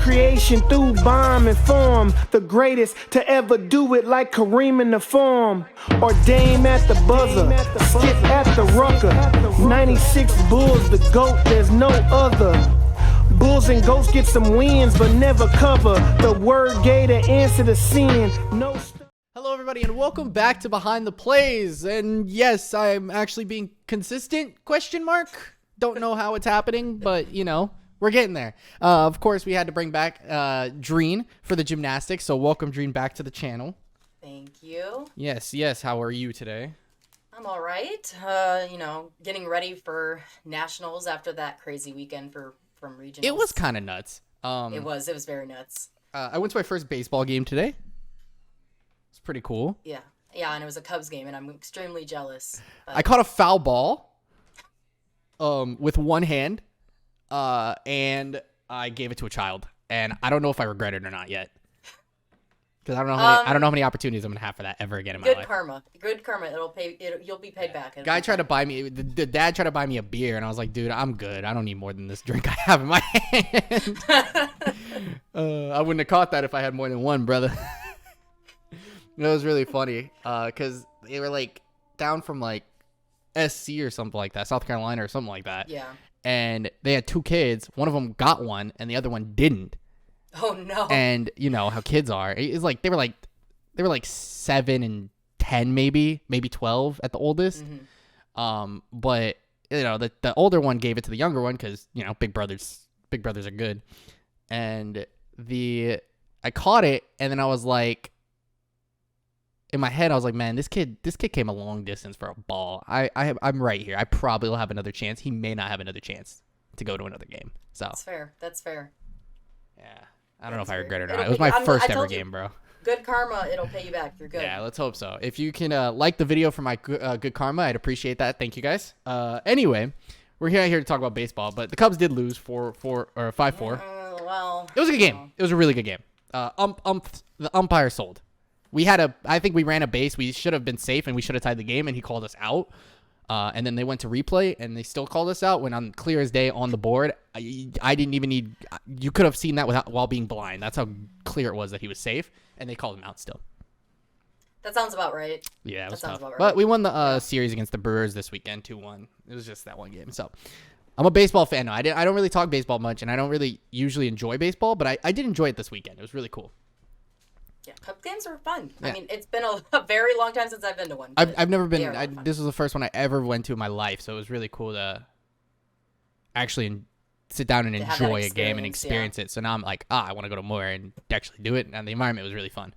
creation through bomb and form. The greatest to ever do it like Kareem in the form. Or Dame at the buzzer, Skip at the rucker. 96 Bulls, the GOAT, there's no other. Bulls and Goats get some wins, but never cover. The word Gator answer to sin. No. Hello, everybody, and welcome back to Behind the Plays. And yes, I'm actually being consistent, question mark. Don't know how it's happening, but, you know, we're getting there. Of course, we had to bring back Dreen for the gymnastics, so welcome, Dreen, back to the channel. Thank you. Yes. How are you today? I'm all right. You know, getting ready for nationals after that crazy weekend from regionals. It was kind of nuts. It was very nuts. I went to my first baseball game today. It's pretty cool. Yeah, and it was a Cubs game, and I'm extremely jealous. But... I caught a foul ball with one hand, and I gave it to a child, and I don't know if I regret it or not yet. Because I don't know how many opportunities I'm gonna have for that ever again in my life. Good karma. You'll be paid back. Guy tried to buy me. The dad tried to buy me a beer, and I was like, dude, I'm good. I don't need more than this drink I have in my hand. I wouldn't have caught that if I had more than one, brother. It was really funny because they were like down from like SC or something like that, South Carolina or something like that. Yeah. And they had two kids. One of them got one, and the other one didn't. Oh no. And you know how kids are. It's like they were like 7 and 10, maybe 12 at the oldest. Mm-hmm. But you know the older one gave it to the younger one because you know big brothers are good. And I caught it, and then I was like, in my head I was like, man, this kid came a long distance for a ball. I'm right here. I probably will have another chance. He may not have another chance to go to another game. So That's fair. Yeah. I don't know if I regret it or not. It was my first ever game, bro. Good karma, it'll pay you back. You're good. Yeah, let's hope so. If you can like the video for my good karma, I'd appreciate that. Thank you, guys. Anyway, we're here to talk about baseball, but the Cubs did lose 5-4. Well, it was a good game. It was a really good game. The umpire sold. I think we ran a base. We should have been safe, and we should have tied the game, and he called us out. And then they went to replay, and they still called us out when on clear as day on the board. I didn't even need – you could have seen that while being blind. That's how clear it was that he was safe, and they called him out still. That sounds about right. Yeah, it was tough. Right. But we won the series against the Brewers this weekend, 2-1. It was just that one game. So I'm a baseball fan now. I don't really talk baseball much, and I don't really usually enjoy baseball, but I did enjoy it this weekend. It was really cool. Yeah, Cup games are fun. Yeah. I mean, it's been a very long time since I've been to one. I've never been. This was the first one I ever went to in my life, so it was really cool to actually sit down and enjoy a game and experience it. So now I'm like, I want to go to more and actually do it, and the environment was really fun.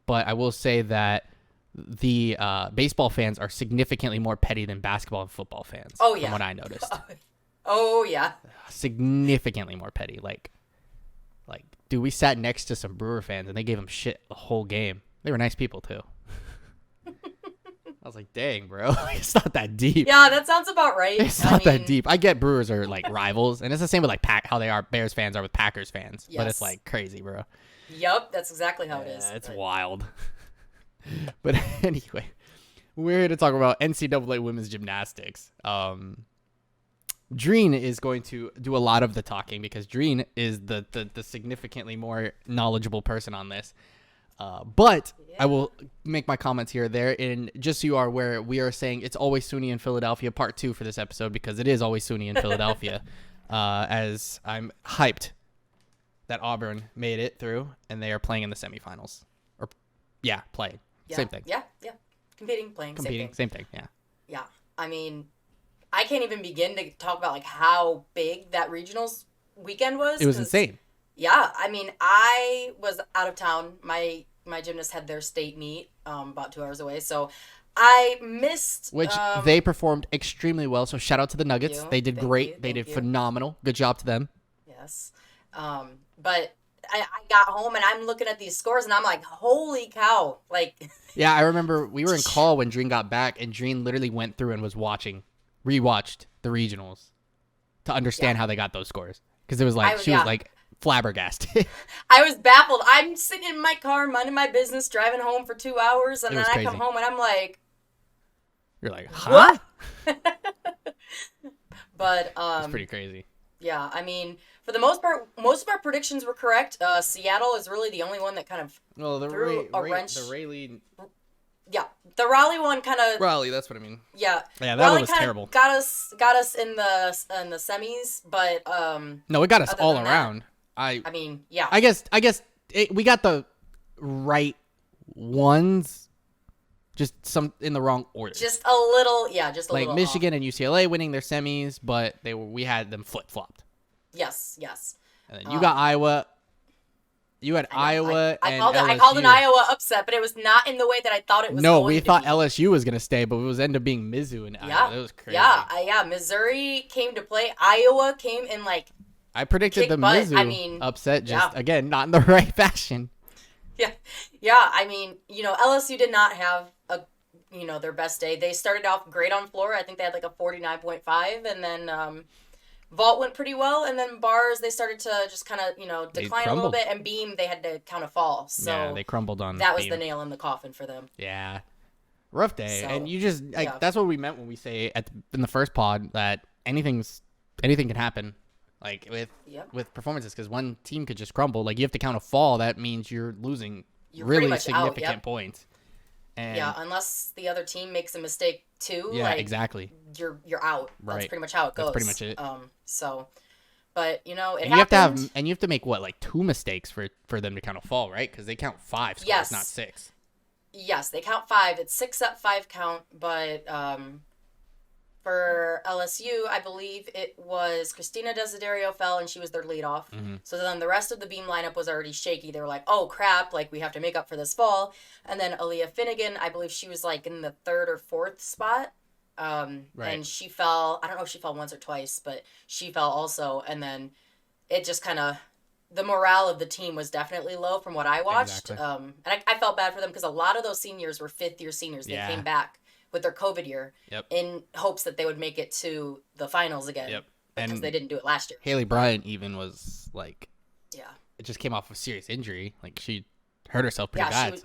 But I will say that the baseball fans are significantly more petty than basketball and football fans. Oh yeah, from what I noticed. Oh yeah, significantly more petty. Like, dude, we sat next to some Brewer fans, and they gave them shit the whole game. They were nice people, too. I was like, dang, bro. It's not that deep. Yeah, that sounds about right. It's not that deep. I get Brewers are, like, rivals, and it's the same with, like, how they are Bears fans are with Packers fans. Yes. But it's, like, crazy, bro. Yep, that's exactly how it is. It's wild. But anyway, we're here to talk about NCAA Women's Gymnastics. Dreen is going to do a lot of the talking because Dreen is the significantly more knowledgeable person on this. But yeah. I will make my comments here or there. And just so you are aware, we are saying it's always SUNY in Philadelphia, part 2 for this episode, because it is always SUNY in Philadelphia. As I'm hyped that Auburn made it through and they are playing in the semifinals. Playing. Yeah. Same thing. Yeah. Competing, same thing. Yeah. Yeah. I mean, I can't even begin to talk about like how big that regionals weekend was. It was insane. Yeah, I mean, I was out of town. My gymnasts had their state meet about 2 hours away, so I missed. Which they performed extremely well. So shout out to the Nuggets. They did great. They did phenomenal. Good job to them. Yes, but I got home and I'm looking at these scores and I'm like, holy cow! Like. Yeah, I remember we were in call when Dreen got back, and Dreen literally went through and was rewatched the regionals to understand how they got those scores, because it was like she was like flabbergasted. I was baffled. I'm sitting in my car minding my business, driving home for 2 hours, and then I come home and I'm like, you're like, huh? But it's pretty crazy. Yeah, I mean, for the most part, most of our predictions were correct. Seattle is really the only one that kind of threw a wrench. The Rayleigh. Yeah, the Raleigh one kind of. Raleigh, that's what I mean. Yeah, Yeah, that Raleigh one was terrible. Got us in the semis, but No, it got us all around. I mean, yeah. I guess we got the right ones, just some in the wrong order. Just a little, just a like little. Michigan and UCLA winning their semis, but we had them flip flopped. Yes. And then you got Iowa. You had Iowa and LSU. I called an Iowa upset, but it was not in the way that I thought it was. No, going we to thought be. LSU was going to stay, but it was end up being Mizzou and Iowa. That was crazy. Yeah. Missouri came to play. Iowa came in like. I predicted the Mizzou upset, just again not in the right fashion. Yeah. I mean, LSU did not have their best day. They started off great on floor. I think they had like a 49.5, and then vault went pretty well, and then bars they started to just kind of decline a little bit, and beam they had to kind of fall. So yeah, they crumbled on that was beam. the nail in the coffin for them. Yeah, rough day, So, and you just that's what we meant when we say in the first pod that anything can happen. Like with performances, because one team could just crumble. Like you have to count a fall. That means you're losing really significant points. And unless the other team makes a mistake too. Yeah, exactly. You're out. Right. That's pretty much how it goes. That's pretty much it. So, but it happened. You have to make like 2 mistakes for them to count a fall, right? Because they count 5 scores, not 6. Yes, they count 5. It's 6 up, 5 count, but for LSU, I believe it was Christina Desiderio fell, and she was their leadoff. Mm-hmm. So then the rest of the beam lineup was already shaky. They were like, oh, crap, like we have to make up for this fall. And then Aaliyah Finnegan, I believe she was like in the 3rd or 4th spot. And she fell. I don't know if she fell once or twice, but she fell also. And then it just kind of, the morale of the team was definitely low from what I watched. Exactly. And I felt bad for them because a lot of those seniors were 5th-year seniors. They came back with their COVID year in hopes that they would make it to the finals again. Yep. Because they didn't do it last year. Haley Bryant even was like, it just came off a serious injury. Like she hurt herself pretty bad.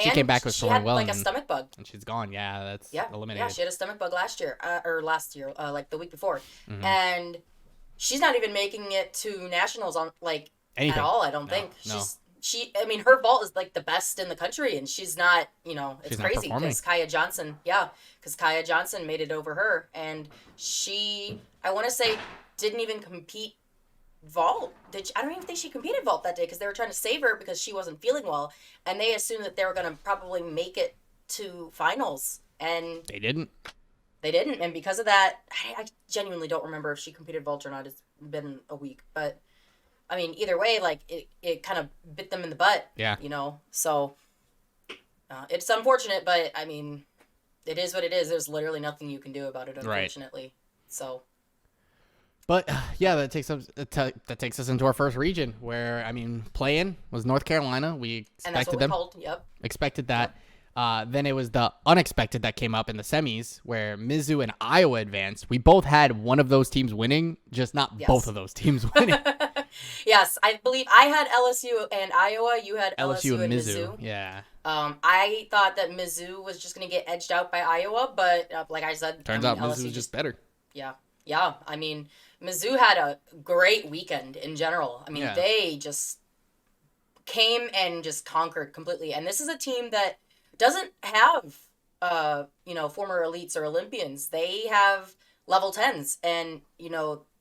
She came back with someone well. She had like a stomach bug. And she's gone. Yeah, that's eliminated. Yeah, she had a stomach bug last year, like the week before. Mm-hmm. And she's not even making it to nationals on like anything at all, I don't think. I mean, her vault is like the best in the country, and she's not, it's crazy because Kaya Johnson made it over her, and she, I want to say, didn't even compete vault. I don't even think she competed vault that day because they were trying to save her because she wasn't feeling well, and they assumed that they were going to probably make it to finals, and they didn't. And because of that, I genuinely don't remember if she competed vault or not. It's been a week, but I mean, either way, like it kind of bit them in the butt. Yeah. So it's unfortunate, but I mean, it is what it is. There's literally nothing you can do about it, unfortunately. Right. So. But that takes us into our first region, where I mean, play-in was North Carolina. We expected them. Expected that. Then it was the unexpected that came up in the semis, where Mizzou and Iowa advanced. We both had one of those teams winning, just not both of those teams winning. Yes, I believe I had LSU and Iowa. You had LSU and Mizzou. Yeah. I thought that Mizzou was just going to get edged out by Iowa, but like I said, turns out Mizzou was just better. Yeah. I mean, Mizzou had a great weekend in general. I mean, they just came and just conquered completely. And this is a team that doesn't have, former elites or Olympians. They have level 10s, and,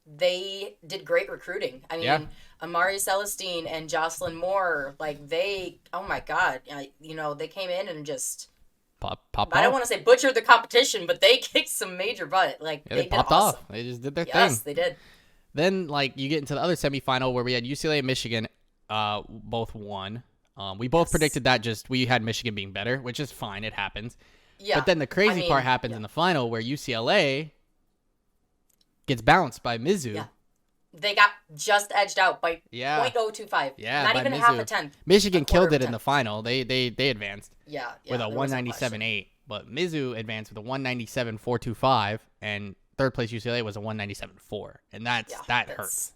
they did great recruiting. I mean, Amari Celestine and Jocelyn Moore, like oh my God, they came in and just popped I don't want to say butchered the competition, but they kicked some major butt. Like they popped off. They just did their thing. Yes, they did. Then you get into the other semifinal where we had UCLA and Michigan, both won. We both predicted that. We had Michigan being better, which is fine. It happens. Yeah. But then the crazy part happens in the final where UCLA gets bounced by Mizzou. Yeah. They got just edged out by 0.025. Yeah, not even Mizzou. Half a tenth. Michigan killed it in the final. They advanced. Yeah. With a 197.8, but Mizzou advanced with a 197.425, and third place UCLA was a 197.4, and that hurts.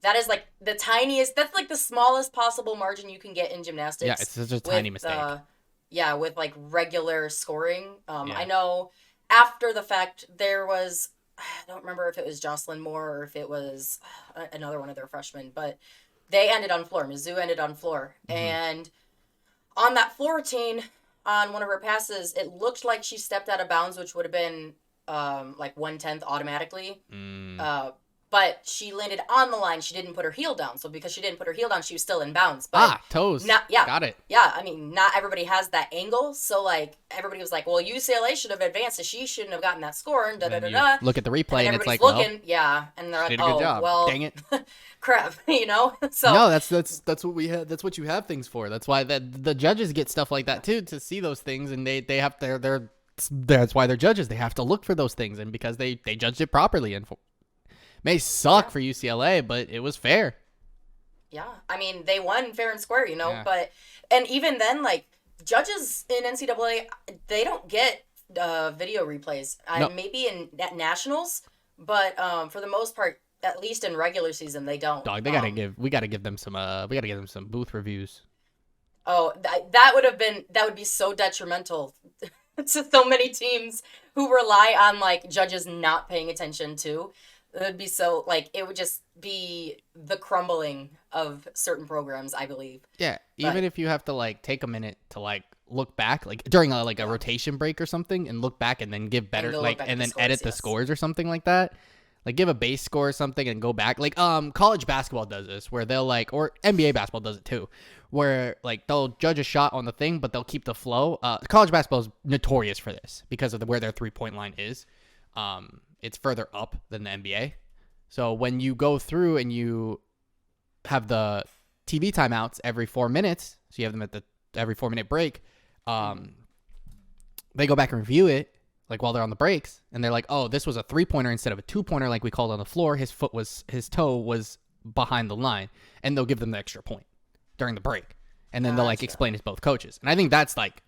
That is like the tiniest. That's like the smallest possible margin you can get in gymnastics. Yeah, it's such a tiny mistake. With like regular scoring. I know after the fact there was I don't remember if it was Jocelyn Moore or if it was another one of their freshmen, but they ended on floor. Mizzou ended on floor. And on that floor routine, on one of her passes, it looked like she stepped out of bounds, which would have been like 1/10 automatically. But she landed on the line. She didn't put her heel down. So because she didn't put her heel down, she was still in bounds. But toes. Yeah. Got it. Yeah, I mean, not everybody has that angle. So, like, everybody was like, well, UCLA should have advanced. So she shouldn't have gotten that score. And da-da-da-da. Look at the replay, and it's like, looking, well, yeah. And they're like, did a good job. well, Dang it. crap, you know? So no, that's what we have. That's what you have things for. That's why the judges get stuff like that, too, to see those things. And they have that's why they're judges. They have to look for those things. And because they judged it properly. And may suck for UCLA, but it was fair. Yeah, I mean, they won fair and square, you know, but, and even then, like, judges in NCAA, they don't get video replays. No. Maybe in nationals, but for the most part, at least in regular season, they don't. Dog, we gotta give them some booth reviews. Oh, that would be so detrimental to so many teams who rely on, like, judges not paying attention to. It would be so, like, it would just be the crumbling of certain programs, I believe. Yeah, even if you have to, like, take a minute to, like, look back, like, during a rotation break or something, and look back and then give better, and then edit the scores or something like that. Like, give a base score or something and go back. Like, college basketball does this, where they'll, like, or NBA basketball does it too, where, like, they'll judge a shot on the thing, but they'll keep the flow. College basketball is notorious for this because of where their 3-point line is. It's further up than the NBA. So when you go through and you have the TV timeouts every 4 minutes, so you have them at every 4-minute break, they go back and review it, like, while they're on the breaks, and they're like, oh, this was a 3-pointer instead of a 2-pointer like we called on the floor. His toe was behind the line, and they'll give them the extra point during the break. And then they'll, like, explain it to both coaches. And I think that's, like,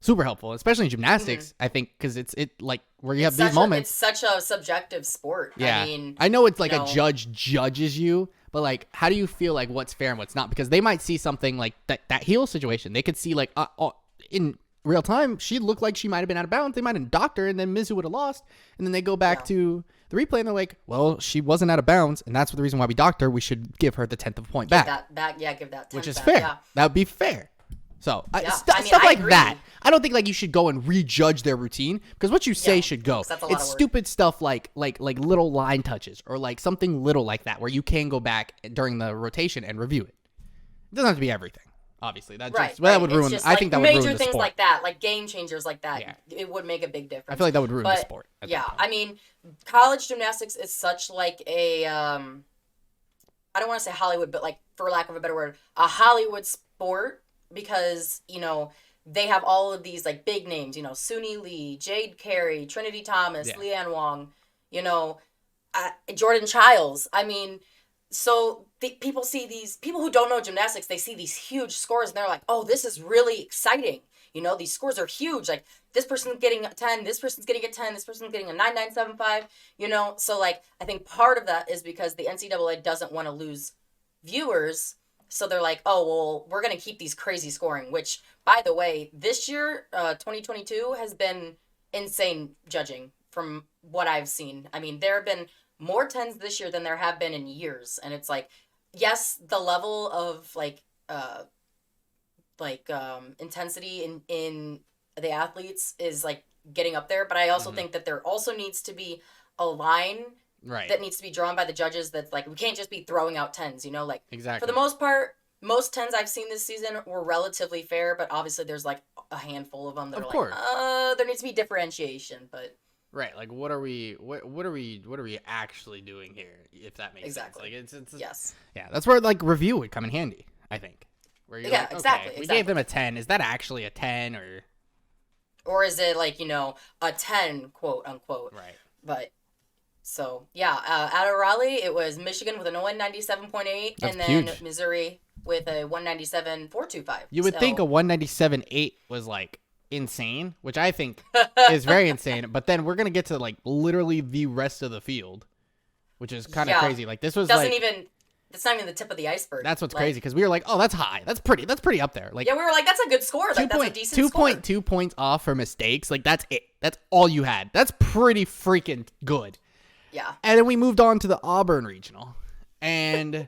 super helpful, especially in gymnastics. I think because it's like where you have these moments. It's such a subjective sport. Yeah, I mean, I know it's like a judge judges you, but, like, how do you feel like what's fair and what's not? Because they might see something like that heel situation. They could see, like, in real time, she looked like she might have been out of bounds. They might have docked her, and then Mizzou would have lost. And then they go back to the replay, and they're like, well, she wasn't out of bounds, and that's the reason why we docked her. We should give her the 10th of a point back. Give that 10th which is back, fair. Yeah. That would be fair. So stuff I like agree. that. I don't think, like, you should go and rejudge their routine, because what you say should go. It's stupid stuff like little line touches or, like, something little like that where you can go back during the rotation and review it. It doesn't have to be everything. Obviously, that would ruin. I think that would ruin the sport. Major things like that, like game changers like that, it would make a big difference. I feel like that would ruin the sport. Yeah, I mean, college gymnastics is such like a I don't want to say Hollywood, but, like, for lack of a better word, a Hollywood sport, because, you know, they have all of these, like, big names, you know, Suni Lee, Jade Carey, Trinity Thomas, Leanne Wong, you know, Jordan Childs. I mean, so people see these people who don't know gymnastics, they see these huge scores and they're like, oh, this is really exciting. You know, these scores are huge. Like, this person's getting a 10, this person's getting a 10, this person's getting a 9975, you know? So, like, I think part of that is because the NCAA doesn't want to lose viewers. So they're like, oh, well, we're going to keep these crazy scoring, which, by the way, this year, 2022, has been insane judging from what I've seen. I mean, there have been more 10s this year than there have been in years. And it's like, yes, the level of, intensity in the athletes is, like, getting up there. But I also think that there also needs to be a line that needs to be drawn by the judges. That's like, we can't just be throwing out 10s, you know, like, exactly. For the most part, most 10s I've seen this season were relatively fair, but obviously there's, like, a handful of them that there needs to be differentiation, but. Right, like, what are we actually doing here? If that makes sense, like, it's yes, yeah, that's where, like, review would come in handy, I think. Where you're like, exactly. We gave them a 10. Is that actually a 10 or is it, like, you know, a 10, quote unquote? Right. But so yeah, out of Raleigh, it was Michigan with a 197.8, and then huge. Missouri with a 197.425. You would think a 197.8 was, like, insane, which I think is very insane, but then we're gonna get to, like, literally the rest of the field, which is kind of crazy. Like, this was doesn't even That's not even the tip of the iceberg. That's what's crazy because we were like, oh, that's high. That's pretty up there. Like, yeah, we were like, that's a good score. Like, that's a decent score. 2.2 points off for mistakes. Like, that's it. That's all you had. That's pretty freaking good. Yeah. And then we moved on to the Auburn regional, and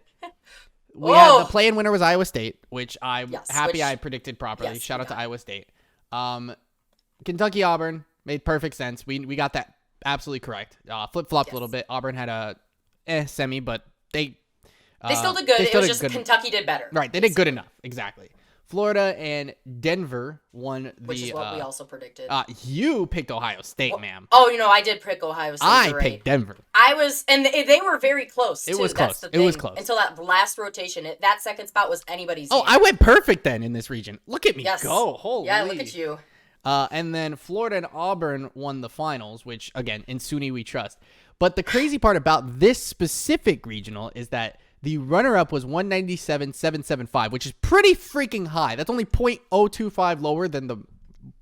we had the play-in winner was Iowa State, which I'm happy I predicted properly. Yes, Shout out to Iowa State. Kentucky Auburn made perfect sense. We got that absolutely correct. Flip-flopped a little bit. Auburn had a semi, but they still did good. It was just Kentucky did better. Right. They did good enough. Exactly. Florida and Denver won which is what we also predicted. You picked Ohio State, ma'am. Oh, I did pick Ohio State. I picked Denver. And they were very close, too. It was close. It was close. Until that last rotation. That second spot was anybody's game. I went perfect then in this region. Look at me go. Holy. Yeah, look at you. And then Florida and Auburn won the finals, which, again, in SUNY we trust. But the crazy part about this specific regional is that the runner-up was 197.775, which is pretty freaking high. That's only 0.025 lower than the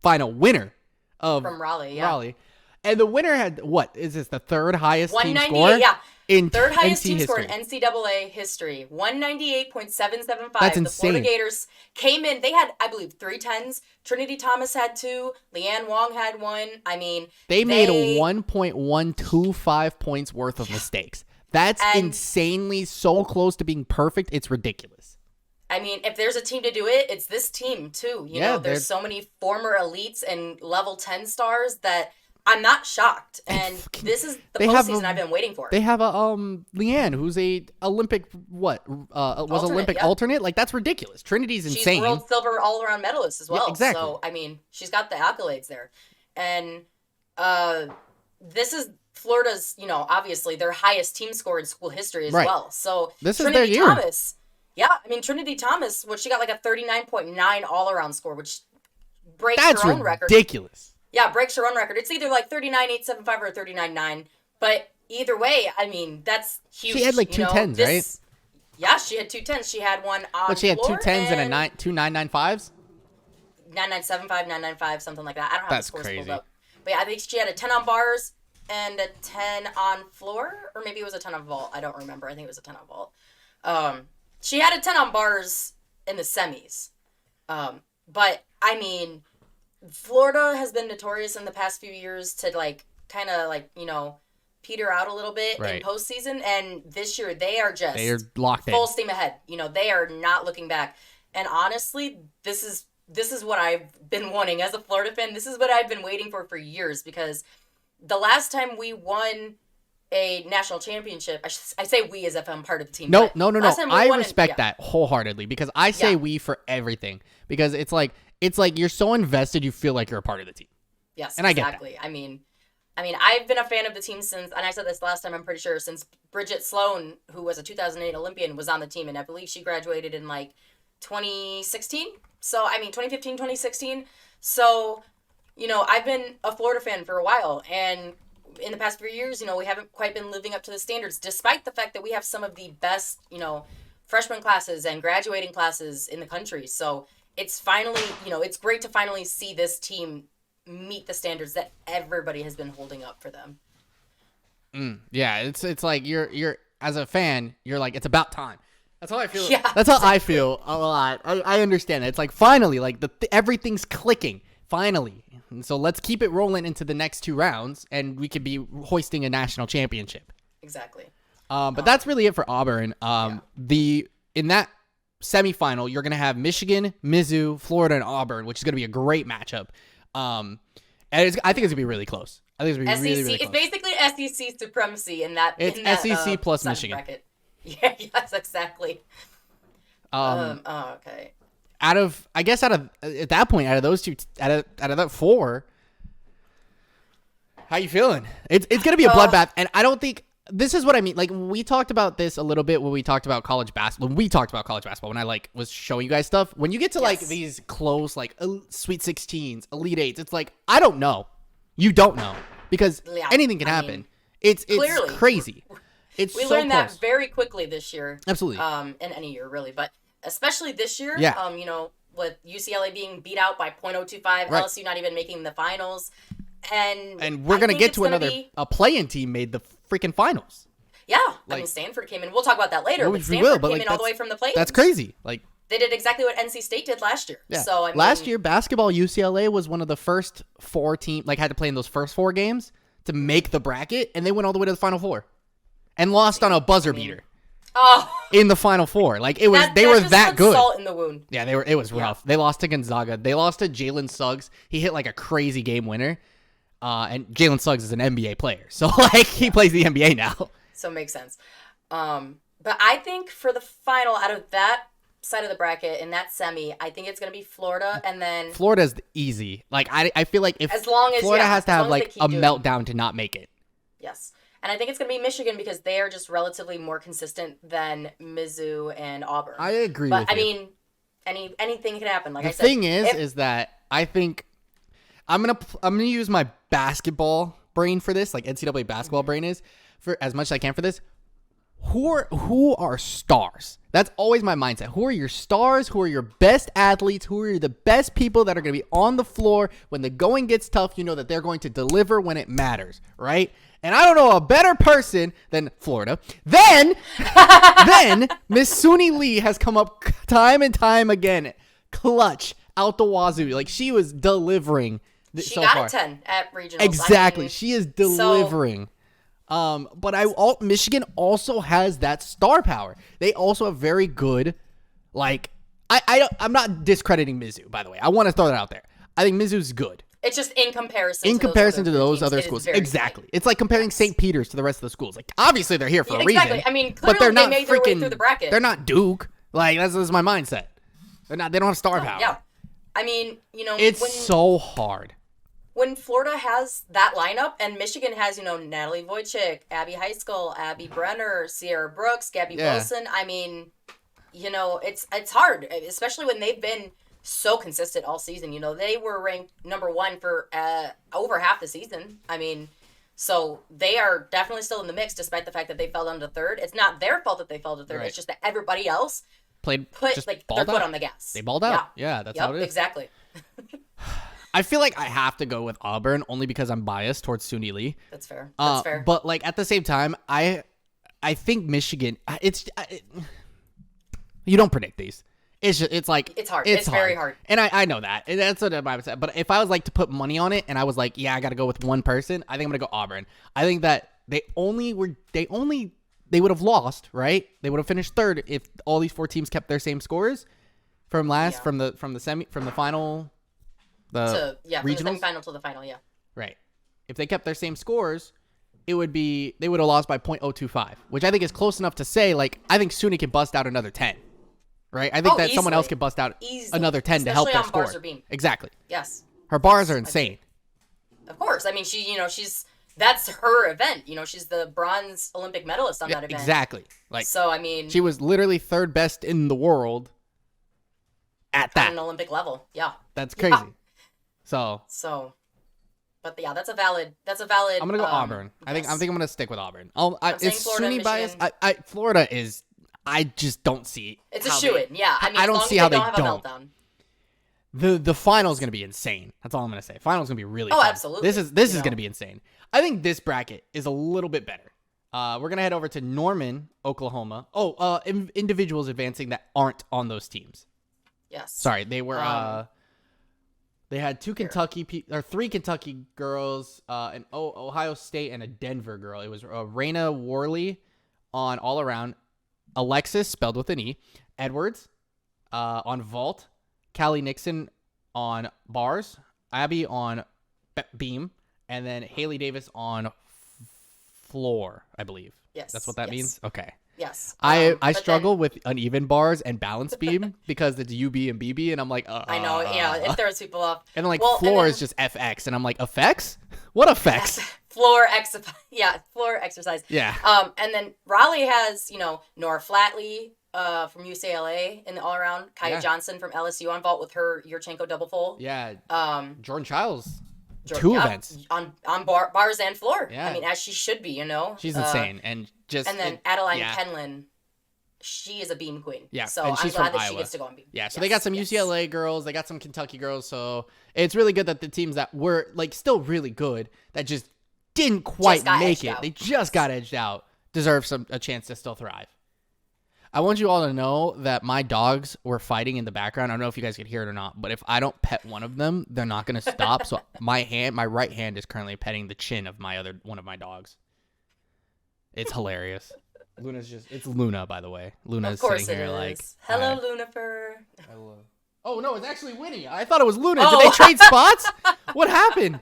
final winner from Raleigh. Yeah. Raleigh. And the winner had, what? Is this the third highest team score? 198, yeah. In third highest team history. score in NCAA history. 198.775. That's insane. The Florida Gators came in. They had, I believe, 3 10s. Trinity Thomas had 2. Leanne Wong had 1. I mean, they made 1.125 points worth of mistakes. That's insanely so close to being perfect. It's ridiculous. I mean, if there's a team to do it, it's this team, too. You know, there's so many former elites and level 10 stars that I'm not shocked. And this is the postseason I've been waiting for. They have a Leanne, who's a Olympic, alternate? Like, that's ridiculous. Trinity's insane. She's world silver all-around medalist as well. Yeah, exactly. So, I mean, she's got the accolades there. And this is Florida's, obviously their highest team score in school history as well. So this Trinity is their year. Thomas, Trinity Thomas, she got like a 39.9 all-around score, which breaks her own record. That's ridiculous. Yeah, breaks her own record. It's either like 39.875 or 39.9. But either way, I mean, that's huge. She had like 2 10s, right? Yeah, she had 2 10s. She had one on. But she had 2 10s and 2 995s? 9.975, 9.95, something like that. I don't have the scores crazy. pulled up. But yeah, I think she had a 10 on bars and a 10 on floor, or maybe it was a 10 on vault. I don't remember. I think it was a 10 on vault. She had a 10 on bars in the semis. But, I mean, Florida has been notorious in the past few years to, peter out a little bit in postseason. And this year, they are locked in. Full steam ahead. They are not looking back. And honestly, this is what I've been wanting as a Florida fan. This is what I've been waiting for years, because the last time we won a national championship, I say we as if I'm part of the team. No. I respect that wholeheartedly, because I say we for everything, because it's like you're so invested, you feel like you're a part of the team. Yes, and exactly. I get that. I mean, I've been a fan of the team since, and I said this last time, I'm pretty sure, since Bridget Sloan, who was a 2008 Olympian, was on the team, and I believe she graduated in 2016. So, 2015, 2016. So, I've been a Florida fan for a while, and in the past 3 years, we haven't quite been living up to the standards, despite the fact that we have some of the best, freshman classes and graduating classes in the country. So it's finally, it's great to finally see this team meet the standards that everybody has been holding up for them. Yeah, it's like you're as a fan, you're like, it's about time. That's how I feel. Yeah, that's how I feel a lot. I understand it. It's like finally, like everything's clicking. Finally. And so let's keep it rolling into the next 2 rounds, and we could be hoisting a national championship. Exactly. But that's really it for Auburn. In that semifinal, you're gonna have Michigan, Mizzou, Florida, and Auburn, which is gonna be a great matchup. And I think it's gonna be really close. I think it's gonna be really, really close. It's basically SEC supremacy in that. It's in that, SEC plus Michigan. Bracket. Yeah. Yes. Exactly. Okay. At that point, out of those two, out of that 4, how you feeling? It's gonna be a bloodbath, and I don't think this is what I mean. Like, we talked about this a little bit when we talked about college basketball. When I was showing you guys stuff, when you get to these close Sweet 16s, Elite 8s, it's like, I don't know. You don't know, because anything can happen. It's crazy. We learned that very quickly this year. Absolutely. In any year really, but especially this year. Yeah. With UCLA being beat out by 0.025, LSU not even making the finals, and we're gonna get to a play-in team made the freaking finals. Yeah, I mean, Stanford came in. We'll talk about that later. Well, but Stanford came in all the way from the play. That's crazy. Like, they did exactly what NC State did last year. Yeah. So, I mean, last year, basketball, UCLA was one of the first 4 teams, like, had to play in those first 4 games to make the bracket, and they went all the way to the Final Four and lost on a buzzer beater. Oh, in the Final Four, like, it was they were that good. Salt in the wound. Yeah, they were. It was rough. They lost to Gonzaga. They lost to Jalen Suggs. He hit like a crazy game winner. And Jalen Suggs is an NBA player, so like he plays the NBA now. So it makes sense. But I think for the final, out of that side of the bracket in that semi, I think it's gonna be Florida, and then Florida's easy. Like I feel like if as long as Florida has to have as like a meltdown to not make it. Yes. And I think it's going to be Michigan because they are just relatively more consistent than Mizzou and Auburn. I agree with you. But, I mean, anything can happen. Like I said. The thing is that I think I'm gonna use my basketball brain for this, like NCAA basketball brain is, for as much as I can for this. Who are stars? That's always my mindset. Who are your stars? Who are your best athletes? Who are the best people that are going to be on the floor when the going gets tough? You know that they're going to deliver when it matters, right? And I don't know a better person than Florida. Then Miss Suni Lee has come up time and time again, clutch out the wazoo. Like, she was delivering. She got a 10 at regionals. Exactly, she is delivering. But Michigan also has that star power. They also have very good, like, I'm not discrediting Mizzou, by the way. I want to throw that out there. I think Mizzou's good. It's just in comparison to those other schools. Exactly. It's like comparing St. Peter's to the rest of the schools. Like, obviously they're here for a reason. I mean, but they're not they made their way through the bracket. They're not Duke. Like, that's my mindset. They don't have star power. Yeah. I mean, it's so hard. When Florida has that lineup and Michigan has, Natalie Wojcik, Abby Heiskell, Abby Brenner, Sierra Brooks, Gabby Wilson, I mean, it's hard, especially when they've been so consistent all season. They were ranked number 1 for over half the season. I mean, so they are definitely still in the mix despite the fact that they fell down to 3rd. It's not their fault that they fell to 3rd. Right. It's just that everybody else put their foot on the gas. They balled out. Yeah, that's how it is. Exactly. I feel like I have to go with Auburn only because I'm biased towards Suni Lee. That's fair. That's fair. But like at the same time, I think Michigan. You don't predict these. It's hard. It's very hard. And I know that. And that's what I'm saying. But if I was like to put money on it, and I was like, yeah, I got to go with one person, I think I'm gonna go Auburn. I think that they would have lost, right? They would have finished 3rd if all these 4 teams kept their same scores from the final. From the semifinal to the final, yeah. Right. If they kept their same scores, they would have lost by .025, which I think is close enough to say, like, I think SUNY can bust out another 10. Right? I think that someone else can bust out another 10 to help their score. Bars or beam. Exactly. Yes. Her bars are insane. Of course. I mean, that's her event. She's the bronze Olympic medalist on that event. Exactly. Like, so, I mean, she was literally 3rd best in the world at that. At an Olympic level. Yeah. That's crazy. Yeah. But yeah, that's a valid. I'm gonna go Auburn. I think I'm gonna stick with Auburn. It's Florida, SUNY bias. Florida is. I just don't see. It's a shoo-in. Yeah, I mean, I don't see how they don't. Have a meltdown. The final is gonna be insane. That's all I'm gonna say. Final's gonna be really. fun. Absolutely. This is gonna be insane. I think this bracket is a little bit better. We're gonna head over to Norman, Oklahoma. Individuals advancing that aren't on those teams. Yes. Sorry, they were. They had 3 Kentucky girls, an Ohio State and a Denver girl. It was Raina Worley on all around, Alexis spelled with an E, Edwards on vault, Callie Nixon on bars, Abby on beam, and then Haley Davis on floor, I believe. Yes. That's what that means? Okay. Yes. I struggle with uneven bars and balance beam because it's UB and BB, and I'm like, I know, yeah, it throws people off. And then floor is just FX, and I'm like, effects? What effects? Floor exercise. Yeah. And then Raleigh has, Nora Flatley from UCLA in the all around, Kaya Johnson from LSU on vault with her Yurchenko double full. Yeah. Jordan Childs. 2 events on bars and floor. Yeah. I mean, as she should be, She's insane, and then Adeline Penland, she is a beam queen. Yeah, so and she's I'm glad from that Iowa. She gets to go on beam. Yeah, so they got some UCLA girls, they got some Kentucky girls, so it's really good that the teams that were like still really good that just didn't quite make it. They just got edged out. deserve a chance to still thrive. I want you all to know that my dogs were fighting in the background. I don't know if you guys could hear it or not, but if I don't pet one of them, they're not going to stop. So my right hand is currently petting the chin of one of my dogs. It's hilarious. It's Luna, by the way. Luna's sitting here like, hello, Lunifer. Hello. Oh no, it's actually Winnie. I thought it was Luna. Did they trade spots? What happened?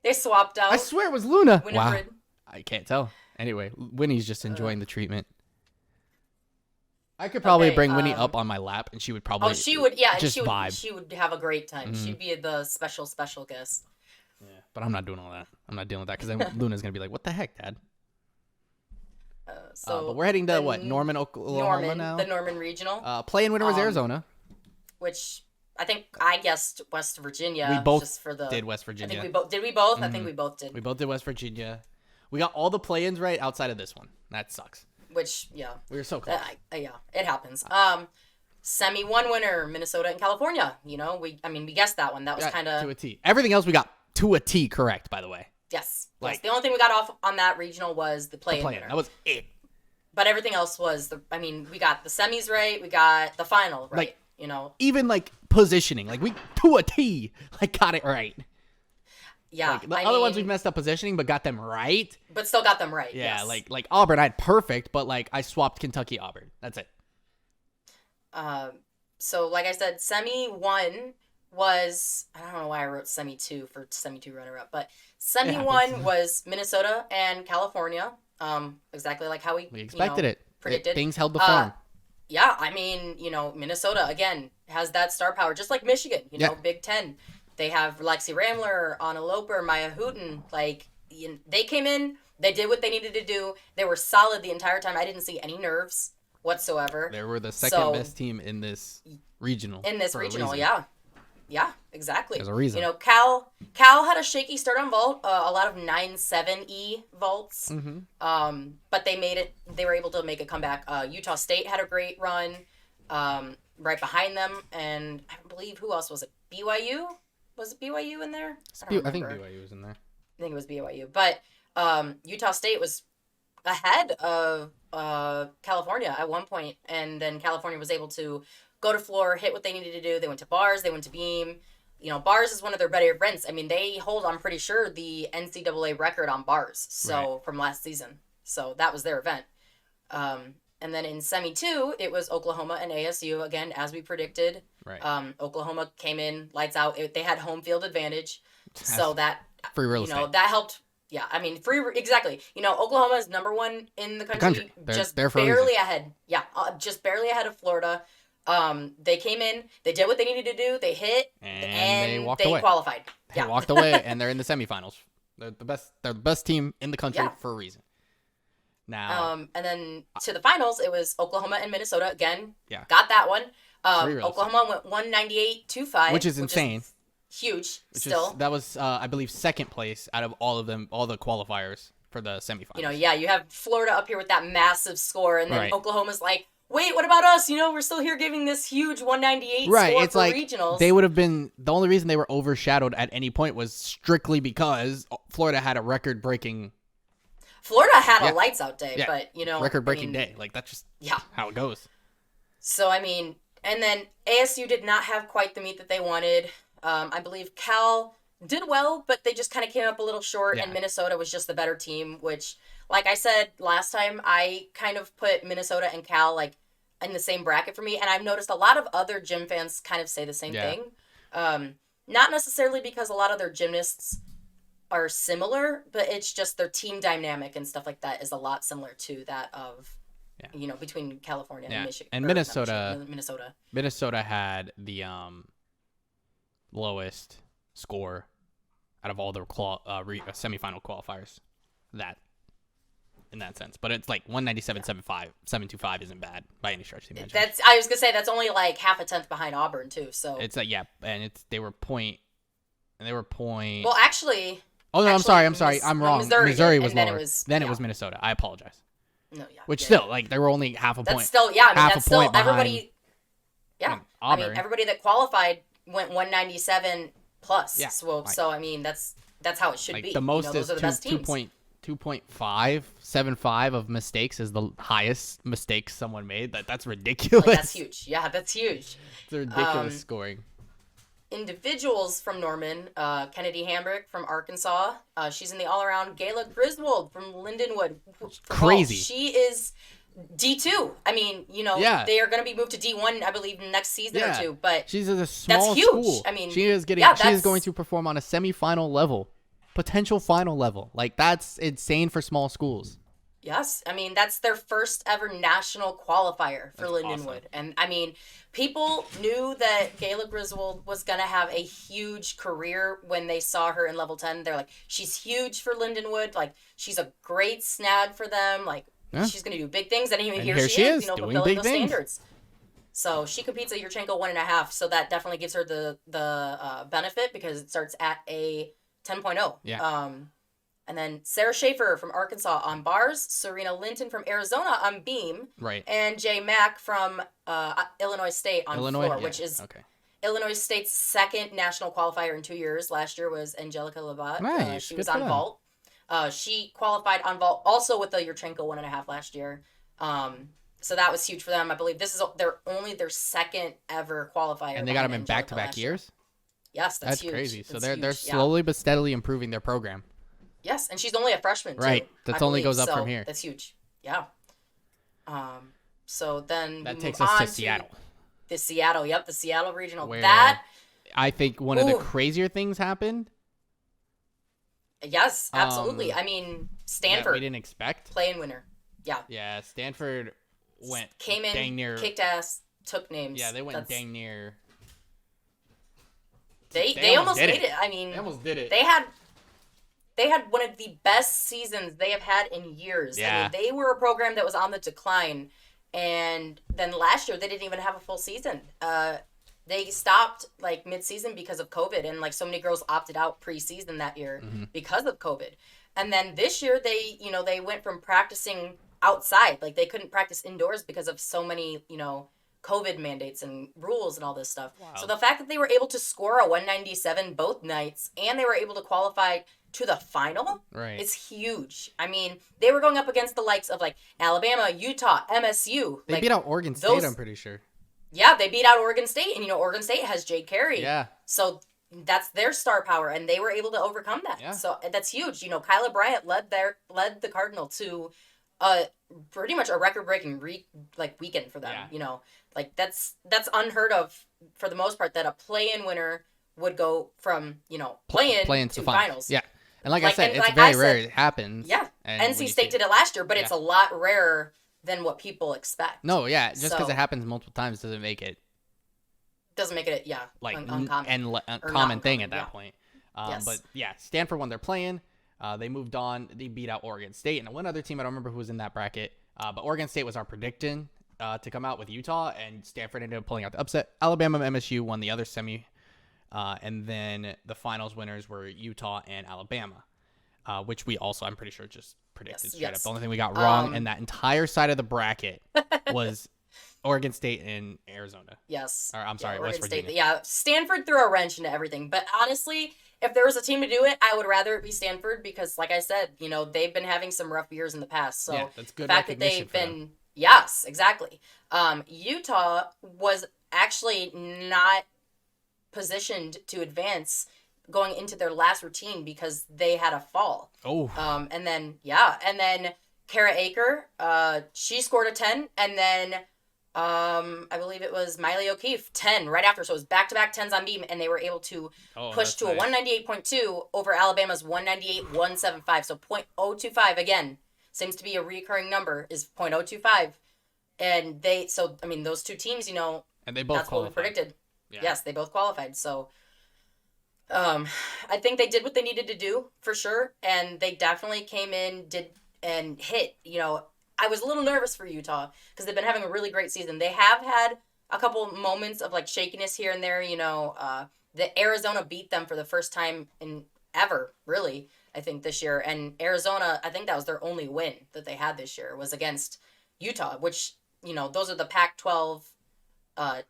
They swapped out. I swear it was Luna. Winifred. Wow. I can't tell. Anyway, Winnie's just enjoying the treatment. I could probably bring Winnie up on my lap, and she would probably. Oh, she would. Yeah, just she would. vibe. She would have a great time. She'd be the special guest. Yeah, but I'm not doing all that. I'm not dealing with that because then Luna's gonna be like, "What the heck, Dad?" But we're heading to what? Norman, Oklahoma now. The Norman Regional. Play-in winner was Arizona, which I think I guessed West Virginia. We both just for did West Virginia. I think we both did. We both. I think we both did. We both did West Virginia. We got all the play-ins right outside of this one. That sucks. Which, yeah. We were so close. Yeah, it happens. Semi one winner, Minnesota and California. You know, we guessed that one. That was kind of to a T. Everything else we got to a T correct, by the way. Yes. The only thing we got off on that regional was the play-in winner. That was it. But everything else was we got the semis right. We got the final right. Even positioning, we to a T, got it right. Yeah, the other ones we've messed up positioning, but got them right. But still got them right. Yeah, yes. like Auburn, I had perfect, but I swapped Kentucky Auburn. That's it. So like I said, semi 1 was, I don't know why I wrote semi 2 for semi 2 runner up, but semi 1 was Minnesota and California. Exactly like how we expected it. Predicted. Things held the form. Yeah, Minnesota again has that star power, just like Michigan. Big Ten. They have Lexi Ramler, Anna Loper, Maya Hooten. They came in, they did what they needed to do. They were solid the entire time. I didn't see any nerves whatsoever. They were the second best team in this regional. Yeah. Yeah, exactly. There's a reason. Cal had a shaky start on vault, a lot of 9-7E vaults. Mm-hmm. But they were able to make a comeback. Utah State had a great run right behind them. And I believe, who else was it? BYU? Was it BYU in there? I think BYU was in there. I think it was BYU. But Utah State was ahead of California at one point, and then California was able to go to floor, hit what they needed to do. They went to bars, they went to beam. Bars is one of their better events. They hold, I'm pretty sure, the NCAA record on bars. From last season. So that was their event. And then in semi 2, it was Oklahoma and ASU again, as we predicted. Right. Oklahoma came in lights out. They had home field advantage, so that free real estate. That helped. Yeah, exactly. Oklahoma is number 1 in the country. Just barely ahead. Yeah, just barely ahead of Florida. They came in, they did what they needed to do, they hit, and they qualified. They walked away, and they're in the semifinals. They're the best team in the country for a reason. Now, and then to the finals, it was Oklahoma and Minnesota again. Yeah, got that one. Oklahoma went 198-5, which is insane. Huge. That was I believe second place out of all of them, all the qualifiers for the semifinals. You have Florida up here with that massive score, and then Oklahoma's like, wait, what about us? We're still here giving this huge 198 score it's for regionals. They would have been, the only reason they were overshadowed at any point was strictly because Florida had a record-breaking... Florida had a lights-out day, but, record-breaking day. That's just how it goes. So, and then ASU did not have quite the meet that they wanted. I believe Cal did well, but they just kind of came up a little short, and Minnesota was just the better team, which, like I said last time, I kind of put Minnesota and Cal, in the same bracket for me, and I've noticed a lot of other gym fans kind of say the same thing. Not necessarily because a lot of their gymnasts are similar, but it's just their team dynamic and stuff like that is a lot similar to that of, between California and Michigan. And Minnesota. Minnesota had the lowest score out of all their semifinal qualifiers. In that sense, but it's 197.725 isn't bad by any stretch of the imagination. I was gonna say that's only half a tenth behind Auburn too. So it's and they were point. Well, actually. Oh no, I'm sorry, I'm wrong. Missouri was lower. It was Minnesota. I apologize. No, they were only half a point. That's still that's still everybody. Yeah, Auburn. Everybody that qualified went 197 plus. Yeah. So that's how it should be. The most those is are the best 2 point 2.575 of mistakes is the highest mistakes someone made. That's ridiculous. Like, that's huge. Yeah, that's huge. It's a ridiculous scoring. Individuals from Norman, Kennedy Hambrick from Arkansas. She's in the all-around. Gayla Griswold from Lindenwood. Crazy. She is D2. I mean, they are going to be moved to D1, I believe, next season or two. But she's at a small that's huge. school. I mean, she is going to perform on a semifinal level, potential final level. Like, that's insane for small schools. Yes, I mean, that's their first ever national qualifier for Lindenwood. Awesome. And I mean, people knew that Gayla Griswold was going to have a huge career when they saw her in level 10. They're like, she's huge for Lindenwood. Like, she's a great snag for them. Like, she's going to do big things. And here she is, doing fulfilling big those things. standards. So she competes at Yurchenko 1.5. So that definitely gives her the benefit because it starts at a 10.0. Yeah. And then Sarah Schaefer from Arkansas on bars, Serena Linton from Arizona on beam, right, and Jay Mack from Illinois State on floor, which is Illinois State's second national qualifier in 2 years. Last year was Angelica Labat. Nice. She was on vault. She qualified on vault also with the Yurchenko 1.5 last year. So that was huge for them. I believe this is their second ever qualifier. And they got them in back-to-back years? Yes, that's huge. Crazy. So they're slowly but steadily improving their program. Yes, and she's only a freshman, too. Right. That only goes up from here. That's huge. Yeah. So then that takes us to Seattle. The Seattle regional. Where that I think one of the crazier things happened. Yes, absolutely. I mean, Stanford. We didn't expect. Play-in winner. Yeah. Yeah, Stanford came in, dang near, kicked ass, took names. Yeah, they went dang near. They almost made it. I mean, they almost did it. They had one of the best seasons they have had in years. Yeah. I mean, they were a program that was on the decline. And then last year, they didn't even have a full season. They stopped, like, mid-season because of COVID. And, like, so many girls opted out pre-season that year because of COVID. And then this year, they went from practicing outside. Like, they couldn't practice indoors because of so many, COVID mandates and rules and all this stuff. Wow. So the fact that they were able to score a 197 both nights and they were able to qualify to the final is huge. I mean, they were going up against the likes of, like, Alabama, Utah, MSU. They beat out Oregon State, I'm pretty sure. Yeah, they beat out Oregon State. And, Oregon State has Jade Carey. Yeah. So that's their star power, and they were able to overcome that. Yeah. So that's huge. Kyla Bryant led the Cardinal to pretty much a record-breaking weekend for them. Yeah. Like, that's unheard of for the most part, that a play-in winner would go from, play-in to finals. Yeah. And like I said, it's very rare it happens. Yeah. NC State did it last year, but it's a lot rarer than what people expect. No, yeah. Just because it happens multiple times doesn't make it like uncommon. Common thing at that point. Yes. But yeah, Stanford won their play-in. They moved on. They beat out Oregon State. And one other team, I don't remember who was in that bracket. But Oregon State was our prediction to come out with Utah. And Stanford ended up pulling out the upset. Alabama and MSU won the other semi. And then the finals winners were Utah and Alabama. Which we also, I'm pretty sure, just predicted straight up. The only thing we got wrong in that entire side of the bracket was Oregon State and Arizona. Yes. Or, I'm sorry, Oregon West Virginia. State. Yeah, Stanford threw a wrench into everything. But honestly, if there was a team to do it, I would rather it be Stanford because, like I said, they've been having some rough years in the past. So that's good the fact that recognition they've been, yes, exactly. Utah was actually not positioned to advance going into their last routine because they had a fall. Oh. And then Kara Aker, she scored a 10, and then I believe it was Miley O'Keefe 10 right after. So it was back-to-back 10s on beam, and they were able to push to a 198.2 over Alabama's 198.175. So 0.025 again seems to be a recurring number is 0.025, and those two teams, and they both that's qualified. what we predicted. Yeah. Yes, they both qualified. So I think they did what they needed to do for sure, and they definitely came in, did and hit. I was a little nervous for Utah because they've been having a really great season. They have had a couple moments of like shakiness here and there. The Arizona beat them for the first time in ever, really, I think this year. And Arizona, I think that was their only win that they had this year was against Utah, which those are the Pac-12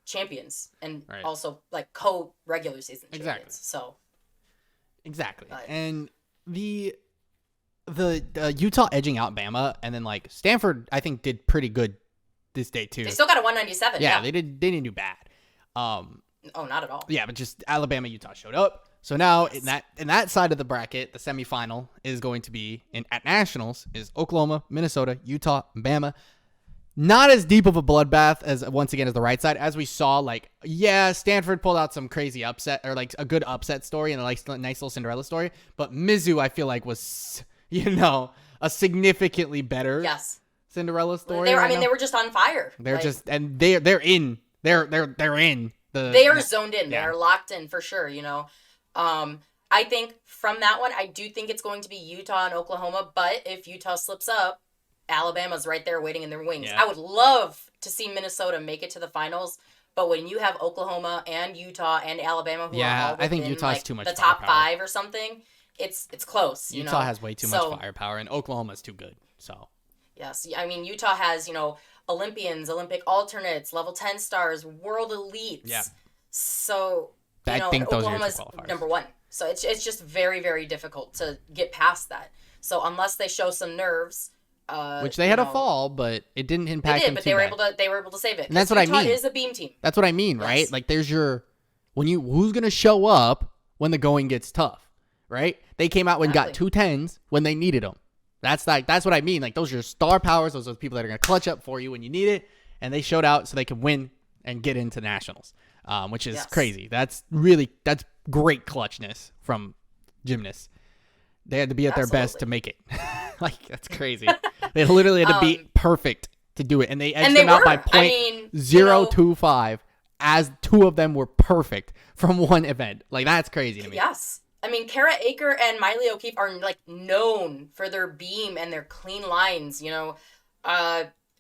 champions and also like co-regular season champions. Exactly. So exactly. And the the Utah edging out Bama, and then like Stanford, I think did pretty good this day too. They still got a 197. Yeah, they didn't do bad. Oh, not at all. Yeah, but just Alabama, Utah showed up. So now in that side of the bracket, the semifinal is going to be at nationals is Oklahoma, Minnesota, Utah, Bama. Not as deep of a bloodbath as once again as the right side, as we saw. Like, yeah, Stanford pulled out some crazy upset or like a good upset story and a nice little Cinderella story. But Mizzou, I feel like was a significantly better Cinderella story. They were just on fire. They're just and they're in. They're in. They are zoned in. Yeah. They are locked in for sure. I think from that one, I do think it's going to be Utah and Oklahoma. But if Utah slips up, Alabama's right there waiting in their wings. Yeah. I would love to see Minnesota make it to the finals, but when you have Oklahoma and Utah and Alabama, who are all within, I think Utah's too much the top five or something, it's close. Utah has way too much firepower, and Oklahoma's too good. So yes, I mean Utah has Olympians, Olympic alternates, level 10 stars, world elites. Yeah. So I think those Oklahoma's number one. So it's just very, very difficult to get past that. So unless they show some nerves. Which they had a fall, but it didn't impact them. But they were able to save it. And that's what Utah I mean. Is a beam team. That's what I mean, right? Yes. Like there's who's gonna show up when the going gets tough, right? They came out and got 2 10s when they needed them. That's what I mean. Like those are your star powers. Those are the people that are gonna clutch up for you when you need it, and they showed out so they can win and get into nationals, which is crazy. That's great clutchness from gymnasts. They had to be at their best to make it. Like, that's crazy. They literally had to be perfect to do it. And they edged them out by 0.025 as 2 of them were perfect from one event. Like, that's crazy to me. Yes. I mean, Kara Aker and Miley O'Keefe are, like, known for their beam and their clean lines,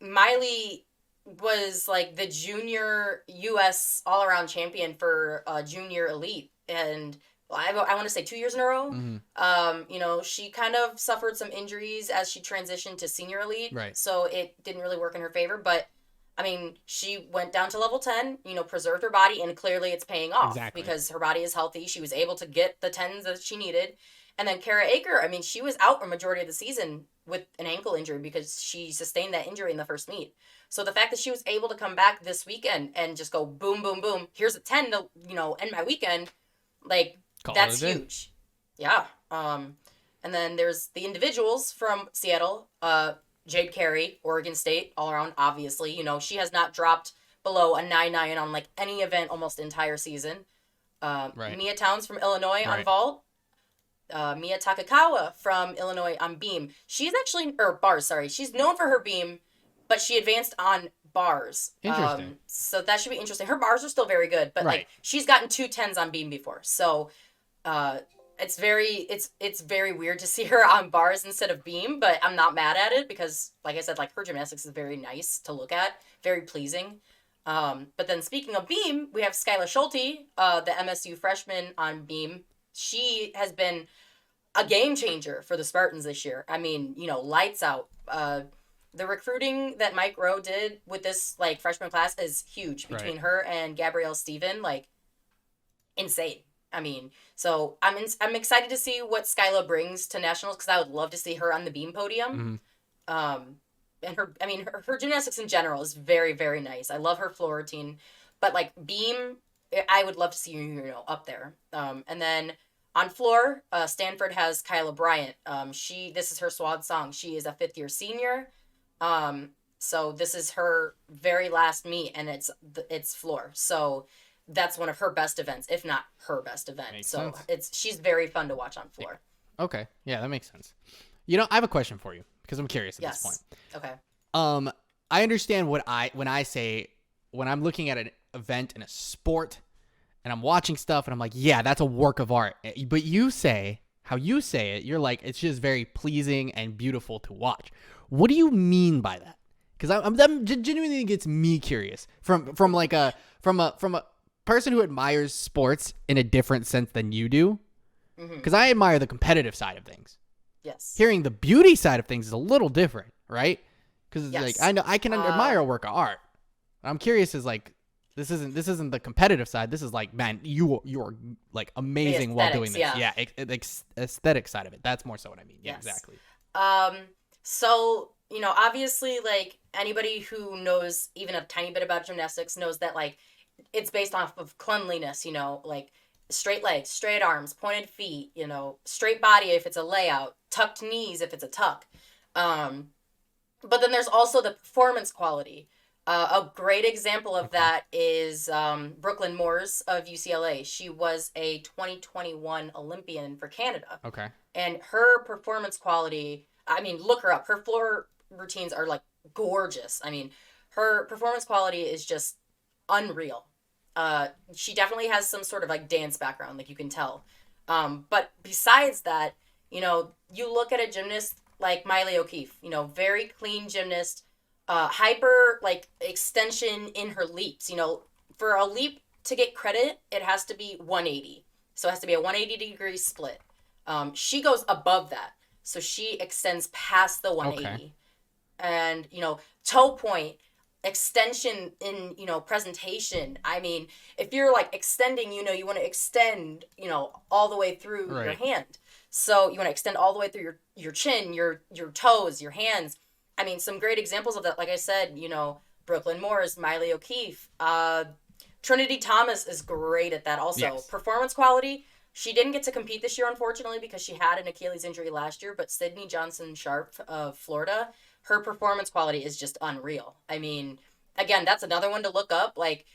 Miley was, like, the junior U.S. all-around champion for junior elite. And I want to say 2 years in a row. Mm-hmm. She kind of suffered some injuries as she transitioned to senior elite. Right. So it didn't really work in her favor. But, I mean, she went down to level 10, preserved her body, and clearly it's paying off. Exactly. Because her body is healthy. She was able to get the 10s that she needed. And then Kara Aker, I mean, she was out a majority of the season with an ankle injury because she sustained that injury in the first meet. So the fact that she was able to come back this weekend and just go boom, boom, boom, here's a 10 to, end my weekend, like, that's huge. Yeah. And then there's the individuals from Seattle. Jade Carey, Oregon State, all around, obviously. She has not dropped below a 9-9 on, like, any event almost the entire season. Mia Towns from Illinois on vault. Mia Takakawa from Illinois on beam. She's actually, or bars, sorry. She's known for her beam, but she advanced on bars. Interesting. So that should be interesting. Her bars are still very good, but like she's gotten 2 10s on beam before. So it's very weird to see her on bars instead of beam, but I'm not mad at it because, like I said, like her gymnastics is very nice to look at, very pleasing. But then speaking of beam, we have Skylar Schulte, the MSU freshman on beam. She has been a game changer for the Spartans this year. I mean, lights out. The recruiting that Mike Rowe did with this like freshman class is huge between her and Gabrielle Steven, like insane. I mean, so I'm excited to see what Skyla brings to nationals because I would love to see her on the beam podium. Mm-hmm. And her gymnastics in general is very, very nice. I love her floor routine, but like beam, I would love to see up there. And then on floor, Stanford has Kyla Bryant. This is her swan song. She is a 5th-year senior. So this is her very last meet, and it's floor. So that's one of her best events, if not her best event. Makes sense. She's very fun to watch on floor. Okay, yeah, that makes sense. I have a question for you because I'm curious at this point. Okay. I understand when I'm looking at an event in a sport and I'm watching stuff and I'm like, yeah, that's a work of art. But how you say it, you're like, it's just very pleasing and beautiful to watch. What do you mean by that? Because I'm genuinely gets me curious from a person who admires sports in a different sense than you do. Because I admire the competitive side of things. Yes. Hearing the beauty side of things is a little different, right? Because like I know I can admire a work of art. I'm curious, is like this isn't the competitive side. This is like, man, you're like amazing while doing this. Yeah, aesthetic side of it. That's more so what I mean. Yeah, exactly. So, obviously, like, anybody who knows even a tiny bit about gymnastics knows that, like, it's based off of cleanliness, like straight legs, straight arms, pointed feet, straight body if it's a layout, tucked knees if it's a tuck. But then there's also the performance quality. A great example of that is Brooklyn Moores of UCLA. She was a 2021 Olympian for Canada. Okay. And her performance quality, I mean, look her up. Her floor routines are, like, gorgeous. I mean, her performance quality is just unreal. She definitely has some sort of, like, dance background, like, you can tell. But besides that, you look at a gymnast like Miley O'Keefe, very clean gymnast, hyper, like, extension in her leaps. For a leap to get credit, it has to be 180. So it has to be a 180-degree split. She goes above that. So she extends past the 180. Okay. And, toe point, extension in, presentation. I mean, if you're, like, extending, you want to extend, all the way through your hand. So you want to extend all the way through your chin, your toes, your hands. I mean, some great examples of that, like I said, Brooklyn Moores, Miley O'Keefe. Trinity Thomas is great at that also. Yes. Performance quality, she didn't get to compete this year, unfortunately, because she had an Achilles injury last year. But Sydney Johnson-Sharp of Florida, her performance quality is just unreal. I mean, again, that's another one to look up. Like,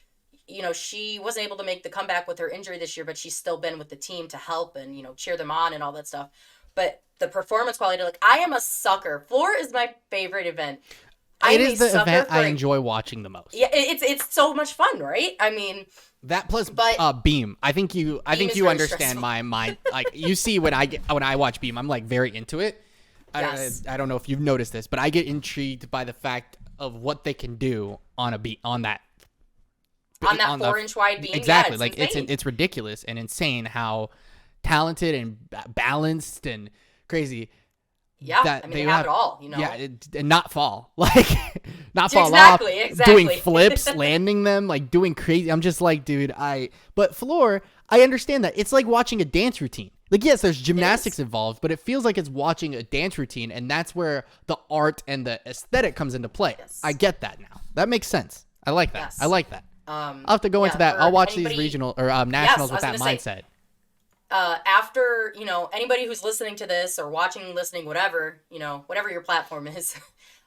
she wasn't able to make the comeback with her injury this year, but she's still been with the team to help and, cheer them on and all that stuff. But the performance quality, like, I am a sucker. Floor is my favorite event. It is the event I enjoy watching the most. Yeah, it's so much fun, right? I mean, that plus beam. I think you understand my mind. Like, you see when I watch beam, I'm, like, very into it. Yes. I don't know if you've noticed this, but I get intrigued by the fact of what they can do on a beam on that 4-inch wide beam. Exactly. Yeah, like it's ridiculous and insane how talented and balanced and crazy. Yeah, that they have it all, Yeah, and not fall. Like, not fall off. Exactly. Doing flips, landing them, like, doing crazy. I'm just like, dude, But floor, I understand that. It's like watching a dance routine. Like, yes, there's gymnastics involved, but it feels like it's watching a dance routine, and that's where the art and the aesthetic comes into play. Yes. I get that now. That makes sense. I like that. Yes. I like that. I'll have to go into that. I'll watch these regional or nationals with that mindset. After, anybody who's listening to this or watching, listening, whatever, whatever your platform is,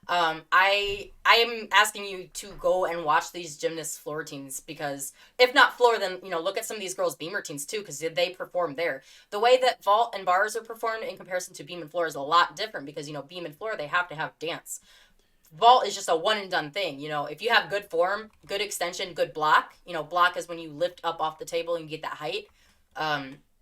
I am asking you to go and watch these gymnast floor routines because if not floor, then, look at some of these girls' beam routines too because they perform there. The way that vault and bars are performed in comparison to beam and floor is a lot different because, beam and floor, they have to have dance. Vault is just a one and done thing. If you have good form, good extension, good block, block is when you lift up off the table and you get that height.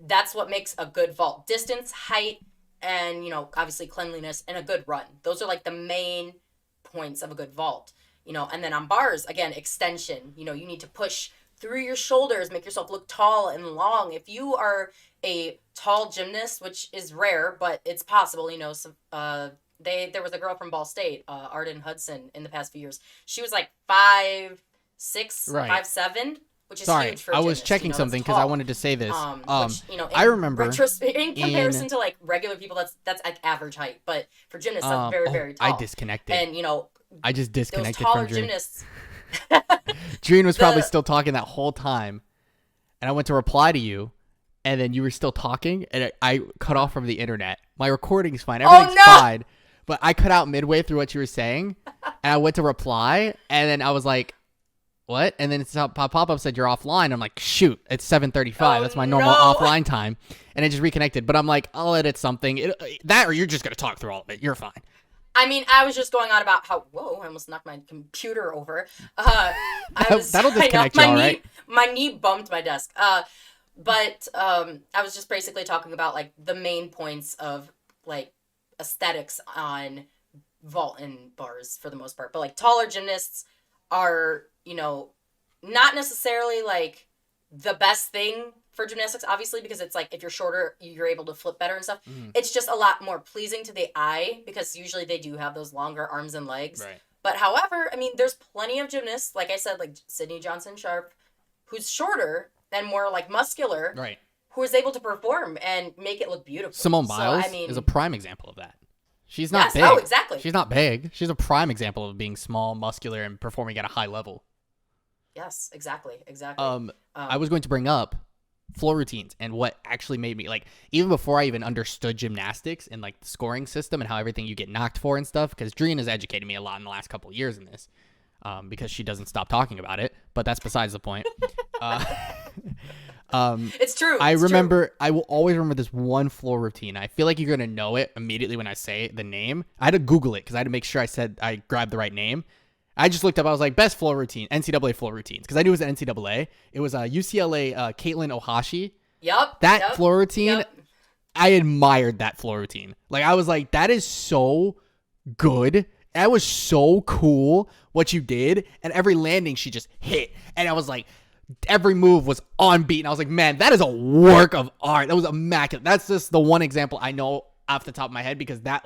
That's what makes a good vault. Distance, height, and, obviously cleanliness and a good run. Those are, like, the main points of a good vault. And then on bars, again, extension. You need to push through your shoulders, make yourself look tall and long. If you are a tall gymnast, which is rare, but it's possible, there was a girl from Ball State, Arden Hudson, in the past few years. She was like 5'6", 5'7", which is huge for a gymnast. I was checking something because I wanted to say this. Which, I remember in comparison to, like, regular people, that's like average height, but for gymnasts, that's very, very tall. I disconnected. And I just disconnected those taller from Dreen. Gymnasts. Dreen was probably still talking that whole time, and I went to reply to you, and then you were still talking, and I cut off from the internet. My recording's fine, everything's fine, but I cut out midway through what you were saying, and I went to reply, and then I was like, what? And then pop-up said you're offline. I'm like, shoot, it's 7:35. That's my normal offline time. And it just reconnected. But I'm like, I'll edit something. That or you're just going to talk through all of it. You're fine. I mean, I was just going on about how, I almost knocked my computer over. That'll disconnect you, all right? My knee bumped my desk. But I was just basically talking about, like, the main points of, like, aesthetics on vault and bars for the most part. But, like, taller gymnasts are, not necessarily, like, the best thing for gymnastics, obviously, because it's like if you're shorter, you're able to flip better and stuff. It's just a lot more pleasing to the eye because usually they do have those longer arms and legs. Right. But however, I mean, there's plenty of gymnasts, like I said, like Sydney Johnson-Sharp, who's shorter and more, like, muscular, right, who is able to perform and make it look beautiful. Simone Biles is a prime example of that. She's not big. Oh, exactly. She's not big. She's a prime example of being small, muscular, and performing at a high level. Yes, exactly. I was going to bring up floor routines and what actually made me, like, even before I even understood gymnastics and like the scoring system and how everything you get knocked for and stuff, because Dreen has educated me a lot in the last couple of years in this, because she doesn't stop talking about it, but that's besides the point. It's true. I will always remember this one floor routine. I feel like you're going to know it immediately when I say the name. I had to Google it because I had to make sure I grabbed the right name. I just looked up. I was like, best floor routine, NCAA floor routines, because I knew it was an NCAA. It was UCLA Caitlin Ohashi. Yep. That floor routine, yep. I admired that floor routine. Like, I was like, that is so good. That was so cool what you did. And every landing she just hit. And I was like, every move was on beat. And I was like, man, that is a work of art. That was immaculate. That's just the one example I know off the top of my head, because that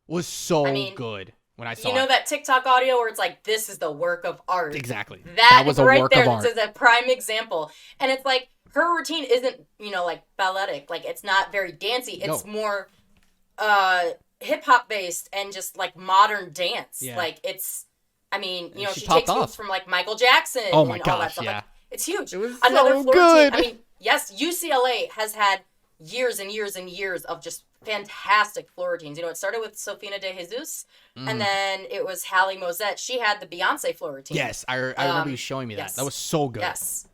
was so good. When I saw you know that TikTok audio where it's like, this is the work of art. Exactly. That was a right work there. Of art. This is a prime example. And it's like, her routine isn't, like balletic. Like, it's not very dancey. It's more hip hop based and just like modern dance. Yeah. Like, it's, she topped takes moves from like Michael Jackson oh my and gosh, all that stuff. yeah. Like, it's huge. It was another so floor good. routine. Yes, UCLA has had years and years and years of just fantastic floor routines. It started with Sofina de Jesus, and then it was Hallie Mosette. She had the Beyonce floor routine. Yes, I remember you showing me that. Yes. That was so good. Yes.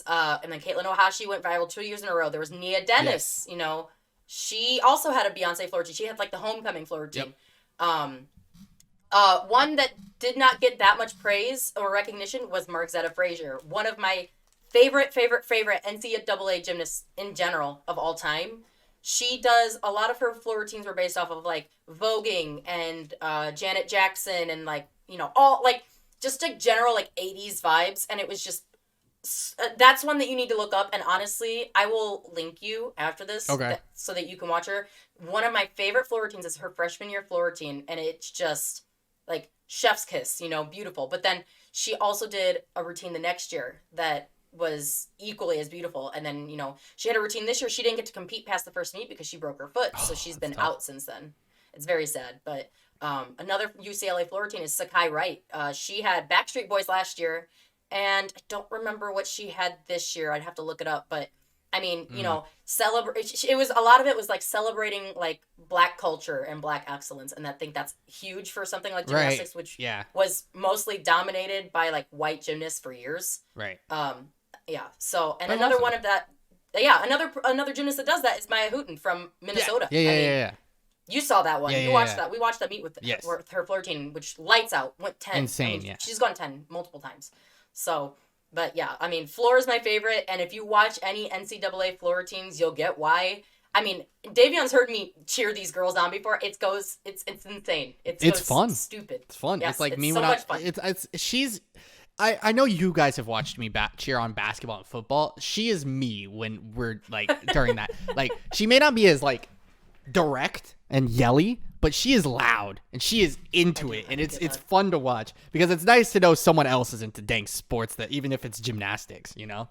And then Caitlin Ohashi went viral 2 years in a row. There was Nia Dennis. Yes. She also had a Beyonce floor routine. She had like the homecoming floor routine. Yep. One that did not get that much praise or recognition was Margzetta Frazier. One of my favorite NCAA gymnasts in general of all time. She does a lot of her floor routines were based off of like voguing and Janet Jackson and like all like just like general like 80s vibes, and it was just that's one that you need to look up. And honestly, I will link you after this so that you can watch her. One of my favorite floor routines is her freshman year floor routine, and it's just like chef's kiss, beautiful. But then she also did a routine the next year that was equally as beautiful. And then, she had a routine this year. She didn't get to compete past the first meet because she broke her foot. So she's been out since then. It's very sad. But another UCLA floor routine is Sakai Wright. She had Backstreet Boys last year, and I don't remember what she had this year. I'd have to look it up. But celebrate. It was a lot of it was like celebrating like Black culture and Black excellence, and I think that's huge for something like gymnastics, which was mostly dominated by like white gymnasts for years. Right. Yeah. So, and another one of that, another gymnast that does that is Maya Houghton from Minnesota. Yeah. You saw that one. You watched that. We watched that meet with her floor routine, which lights out, went 10. Insane, She's gone 10 multiple times. So, but yeah, floor is my favorite, and if you watch any NCAA floor routines, you'll get why. Davion's heard me cheer these girls on before. It's insane. It's fun. Stupid. It's fun. Yes, it's like it's me so when much fun. I know you guys have watched me cheer on basketball and football. She is me when we're like during that. Like, she may not be as like direct and yelly, but she is loud and she is into it, and it's fun to watch because it's nice to know someone else is into dang sports, that even if it's gymnastics, Yeah,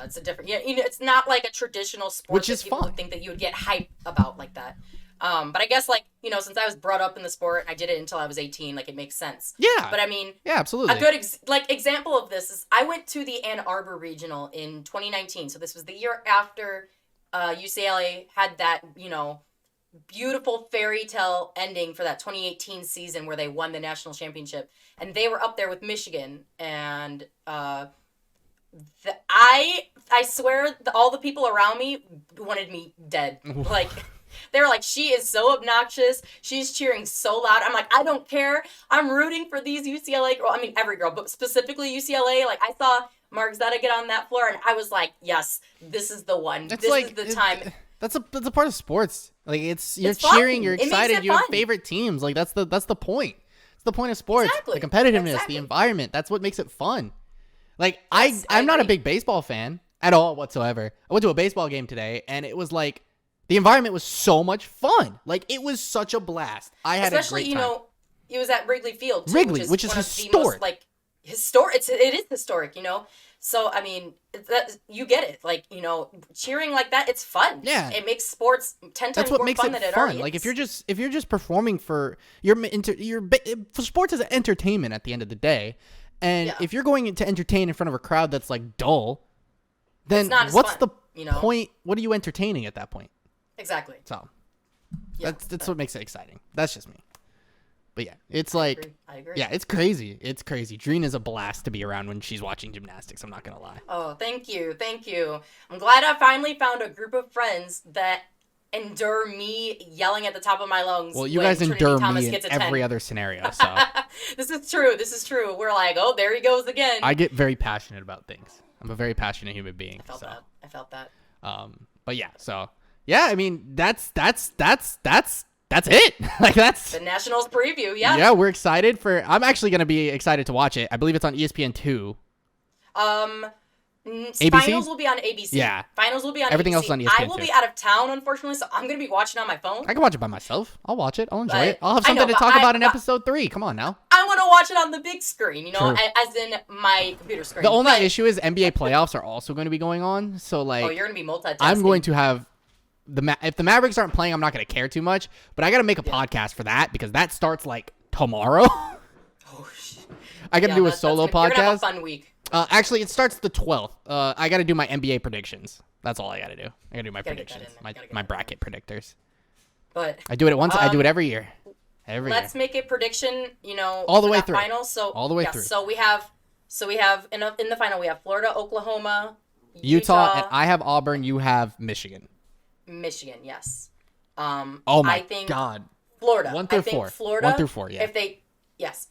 it's a different. Yeah, it's not like a traditional sport, which is people fun. Would think that you would get hype about like that. But I guess since I was brought up in the sport and I did it until I was 18, like it makes sense. Yeah. But yeah, absolutely. A good example of this is I went to the Ann Arbor Regional in 2019. So this was the year after UCLA had that, beautiful fairy tale ending for that 2018 season where they won the national championship, and they were up there with Michigan, and I swear all the people around me wanted me dead. Like, they were like, she is so obnoxious. She's cheering so loud. I'm like, I don't care. I'm rooting for these UCLA girls. Every girl, but specifically UCLA. Like, I saw Margzetta get on that floor, and I was like, yes, this this is the time. That's a part of sports. Like, you're fun. cheering, you're excited, you have fun. favorite teams. Like, that's the point. It's the point of sports. Exactly. The competitiveness, the environment. That's what makes it fun. Like, I'm not a big baseball fan at all whatsoever. I went to a baseball game today, and it was like, the environment was so much fun. Like, it was such a blast. I had a great time. It was at Wrigley Field, too, which is one historic. of the most, it is historic, you know. So I mean, you get it. Like, you know, cheering like that, it's fun. Yeah, it makes sports 10 times more fun than it already is. Like if you're just performing for sports is entertainment at the end of the day, and if you're going to entertain in front of a crowd that's like dull, then what's fun, the point? What are you entertaining at that point? Exactly. So that's what makes it exciting. That's just me. But yeah, it's like, I agree. Yeah, it's crazy. It's crazy. Dreen is a blast to be around when she's watching gymnastics. I'm not going to lie. Oh, thank you. I'm glad I finally found a group of friends that endure me yelling at the top of my lungs. Well, you guys endure me in every other scenario, so. This is true. We're like, oh, there he goes again. I get very passionate about things. I'm a very passionate human being. I felt that. But yeah, so. Yeah, I mean, that's it. Like that's the Nationals preview. Yeah. Yeah, we're excited I'm actually going to be excited to watch it. I believe it's on ESPN2. ABC? Finals will be on ABC. Yeah. Finals will be on Everything ABC. else is on ESPN2. I will be out of town, unfortunately, so I'm going to be watching on my phone. I can watch it by myself. I'll watch it. I'll enjoy it. I'll have something to talk about in episode 3. Come on now. I want to watch it on the big screen, you know, as in my computer screen. The only issue is NBA playoffs are also going to be going on, so like. Oh, you're going to be multitasking. I'm going to have if the Mavericks aren't playing, I'm not going to care too much, but I got to make a podcast for that because that starts like tomorrow. Oh shit. I got to do a solo podcast. You're gonna have a fun week. Actually, it starts the 12th. I got to do my NBA predictions. That's all I got to do. I got to do my predictions, my bracket predictors. But I do it once. I do it every year. Let's make a prediction. You know, all the way through. Finals. So all the way through. So we have in the final we have Florida, Oklahoma, Utah, and I have Auburn. You have Michigan. Michigan, yes. Oh my God. Florida. 1 through 4. Florida. 1 through 4. Yeah.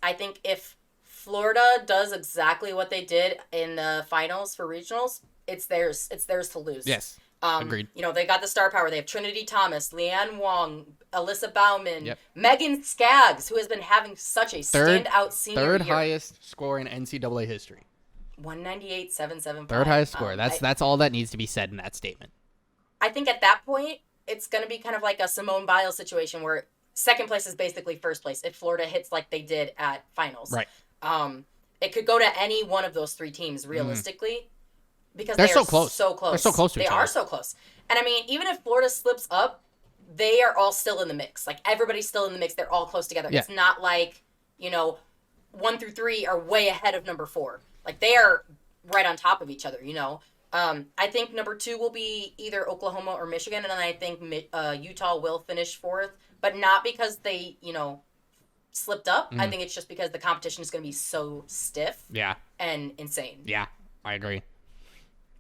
I think if Florida does exactly what they did in the finals for regionals, it's theirs. It's theirs to lose. Yes. Agreed. You know, they got the star power. They have Trinity Thomas, Leanne Wong, Alyssa Bauman, Megan Skaggs, who has been having such a standout senior year. Third highest score in NCAA history. 198.775. Third highest score. That's all that needs to be said in that statement. I think at that point, it's going to be kind of like a Simone Biles situation where second place is basically first place if Florida hits like they did at finals. Right. It could go to any one of those 3 teams realistically because they're they so are close. so close. They're so close to each other. They are so close. And I mean, even if Florida slips up, they are all still in the mix. Like everybody's still in the mix. They're all close together. Yeah. It's not like, you know, 1 through 3 are way ahead of number 4. Like they are right on top of each other, you know. I think number 2 will be either Oklahoma or Michigan, and then I think Utah will finish 4th, but not because they, you know, slipped up. I think it's just because the competition is going to be so stiff and insane. Yeah, I agree.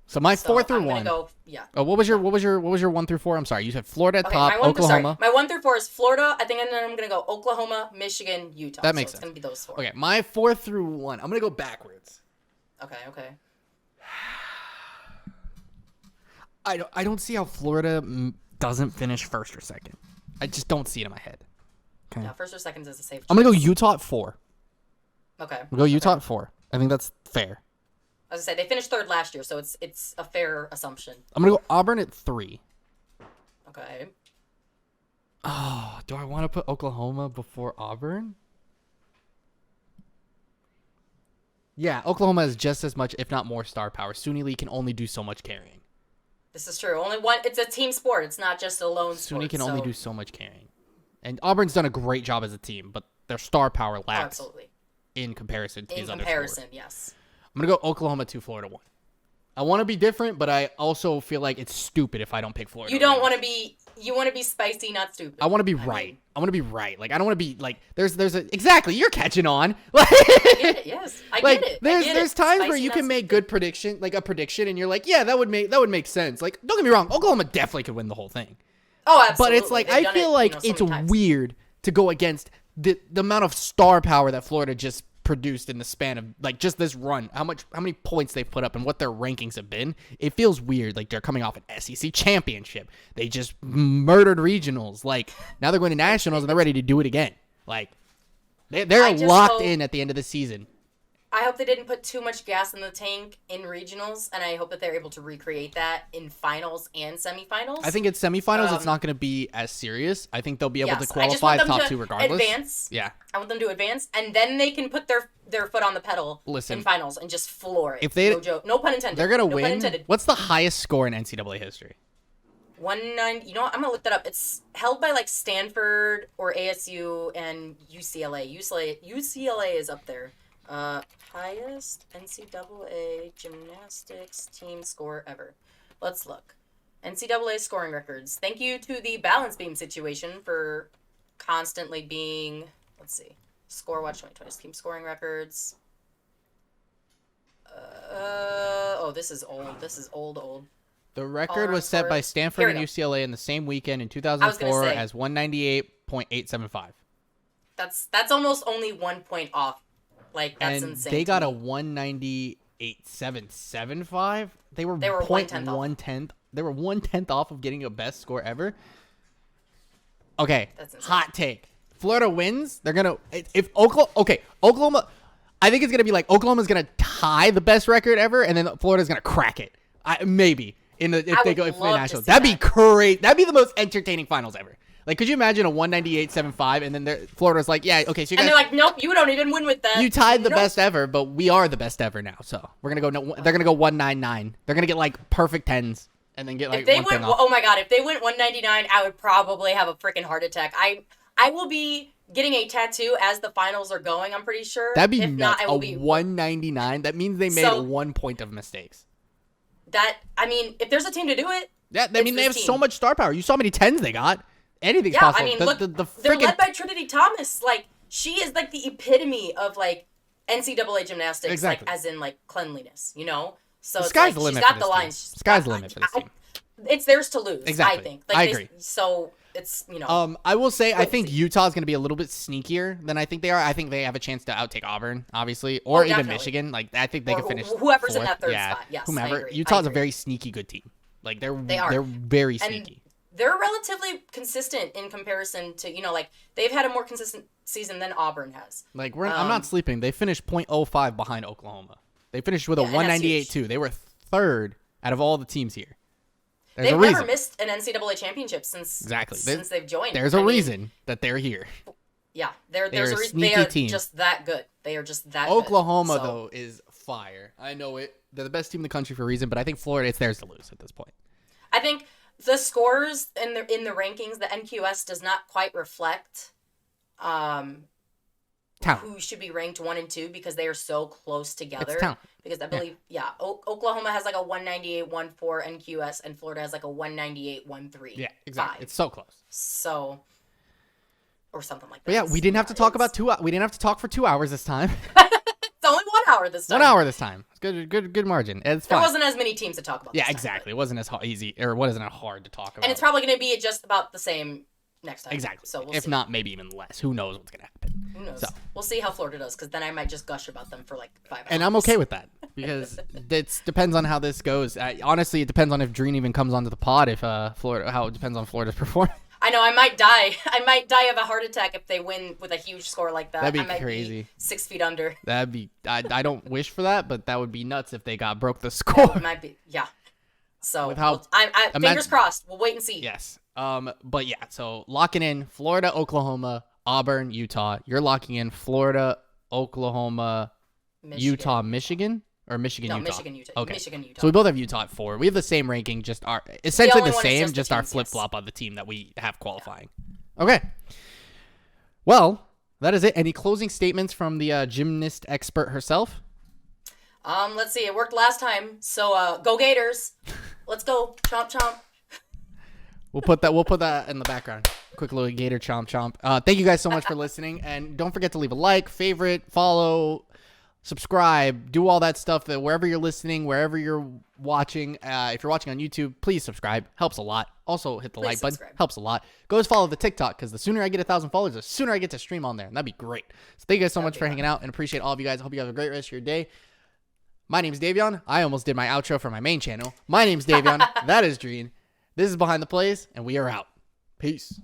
So my 4 through 1. Oh, what was your 1 through 4? I'm sorry. You said Florida at top, Oklahoma. My 1 through 4 is Florida. I think, and then I'm going to go Oklahoma, Michigan, Utah. That makes sense. It's going to be those 4. Okay, my 4 through 1. I'm going to go backwards. Okay. I don't see how Florida doesn't finish first or second. I just don't see it in my head. Okay. Yeah, first or second is a safe choice. I'm going to go Utah at 4. Okay. We'll go Utah at 4. I think that's fair. I was going to say, they finished 3rd last year, so it's a fair assumption. I'm going to go Auburn at 3. Okay. Oh, do I want to put Oklahoma before Auburn? Yeah, Oklahoma has just as much, if not more, star power. Suni Lee can only do so much carrying. This is true. Only one. It's a team sport. It's not just a lone sport. Suni can only do so much carrying. And Auburn's done a great job as a team, but their star power lacks in comparison to these other sports. Yes. I'm going to go Oklahoma 2, Florida 1. I want to be different, but I also feel like it's stupid if I don't pick Florida. You don't want to be. You want to be spicy, not stupid. I want to be right. I want to be right. Like I don't want to be like there's exactly you're catching on. Like I get it. Yes, I get it. There's times where you can make good prediction, like a prediction, and you're like, yeah, that would make sense. Like don't get me wrong, Oklahoma definitely could win the whole thing. Oh, absolutely. But it's like I feel like it's weird to go against the amount of star power that Florida just produced in the span of like just this run, how many points they've put up and what their rankings have been. It feels weird. Like they're coming off an SEC championship. They just murdered regionals. Like now they're going to nationals and they're ready to do it again. Like they're locked in at the end of the season. I hope they didn't put too much gas in the tank in regionals, and I hope that they're able to recreate that in finals and semifinals. I think in semifinals, it's not going to be as serious. I think they'll be able to qualify top 2 regardless. Advance. Yeah. I want them to advance, and then they can put their foot on the pedal in finals and just floor it. If they, no joke. No pun intended. They're going to win. What's the highest score in NCAA history? 190. You know what? I'm going to look that up. It's held by like Stanford or ASU and UCLA. UCLA is up there. Highest NCAA gymnastics team score ever. Let's look. NCAA scoring records. Thank you to the balance beam situation for constantly being, let's see, Score Watch 2020 team scoring records. This is old. This is old. The record was set by Stanford and UCLA in the same weekend in 2004 as 198.875. That's almost only 1 point off. Like, that's insane. They got a 198.775. They were 1/10. They were 1/10 off of getting a best score ever. Okay, hot take. Florida wins. They're gonna Oklahoma. I think it's gonna be like Oklahoma's gonna tie the best record ever, and then Florida's gonna crack it. Maybe if they go national. That'd be great. That'd be the most entertaining finals ever. Like, could you imagine a 198.75, and then Florida's like, yeah, okay, so you guys, and they're like, nope, you don't even win with that. You tied the best ever, but we are the best ever now. So we're gonna go. They're gonna go 199. They're gonna get like perfect 10s, and then get like. If they went, oh my god, if they went 199, I would probably have a freaking heart attack. I will be getting a tattoo as the finals are going. I'm pretty sure. That'd be nuts. A 199. That means they made 1 point of mistakes. If there's a team to do it. Yeah, they have so much star power. You saw how many 10s they got. Anything's possible. Look, they're led by Trinity Thomas. Like, she is like the epitome of like NCAA gymnastics, exactly. Like as in like cleanliness, you know. So the sky's the limit. She's got the lines. Sky's the limit for this team. It's theirs to lose. Exactly. I think. I agree. So it's I will say I think Utah's going to be a little bit sneakier than I think they are. I think they have a chance to outtake Auburn, obviously, or even Michigan. Like I think they could finish whoever's fourth. In that third spot. Yes, whomever. Utah's a very sneaky good team. Like they're very sneaky. They're relatively consistent in comparison to, like, they've had a more consistent season than Auburn has. Like, I'm not sleeping. They finished 0.05 behind Oklahoma. They finished with a 198 too. They were third out of all the teams here. They've never missed an NCAA championship since they've joined. There's a reason that they're here. Yeah, there's a reason. They are just that good. They are just that Oklahoma, good. though, is fire. I know it. They're the best team in the country for a reason, but I think Florida, it's theirs to lose at this point. I think the scores in the rankings, the NQS does not quite reflect who should be ranked 1 and 2 because they are so close together. Because I believe, Oklahoma has like a 198.14 NQS and Florida has like a 198.13. Yeah, exactly. It's so close. So, or something like that. But yeah, we didn't have to talk we didn't have to talk for 2 hours this time. It's only 1 hour this time. 1 hour this time. It's good margin. It's fine. There wasn't as many teams to talk about. Yeah, exactly. It wasn't as easy, or wasn't as hard to talk about. And it's probably going to be just about the same next time. Exactly. So if not, maybe even less. Who knows what's going to happen? Who knows? So. We'll see how Florida does, because then I might just gush about them for like 5 hours. And I'm okay with that, because it depends on how this goes. Honestly, it depends on if Dreen even comes onto the pod. It depends on Florida's performance. I know, I might die. I might die of a heart attack if they win with a huge score like that. That'd be crazy. Be 6 feet under. That'd be. I don't wish for that, but that would be nuts if they broke the score. It might be. Yeah. So fingers crossed. We'll wait and see. Yes. But yeah. So locking in Florida, Oklahoma, Auburn, Utah. You're locking in Florida, Oklahoma, Michigan. Utah, Michigan. Or Michigan, Utah? Michigan, Utah. Okay. Michigan, Utah. So we both have Utah at 4. We have the same ranking, just essentially the same, just our flip-flop on the team that we have qualifying. Yeah. Okay. Well, that is it. Any closing statements from the gymnast expert herself? Let's see. It worked last time, so go Gators. Let's go. Chomp, chomp. We'll put that in the background. Quick little Gator chomp, chomp. Thank you guys so much for listening, and don't forget to leave a like, favorite, follow, subscribe, do all that stuff that wherever you're listening, wherever you're watching. If you're watching on YouTube, please subscribe. Helps a lot. Also, hit the like button. Helps a lot. Go follow the TikTok, because the sooner I get 1,000 followers, the sooner I get to stream on there. And that'd be great. So thank you guys so much for hanging out, and appreciate all of you guys. I hope you have a great rest of your day. My name's Davion. I almost did my outro for my main channel. My name's Davion. That is Dreen. This is Behind the Plays, and we are out. Peace.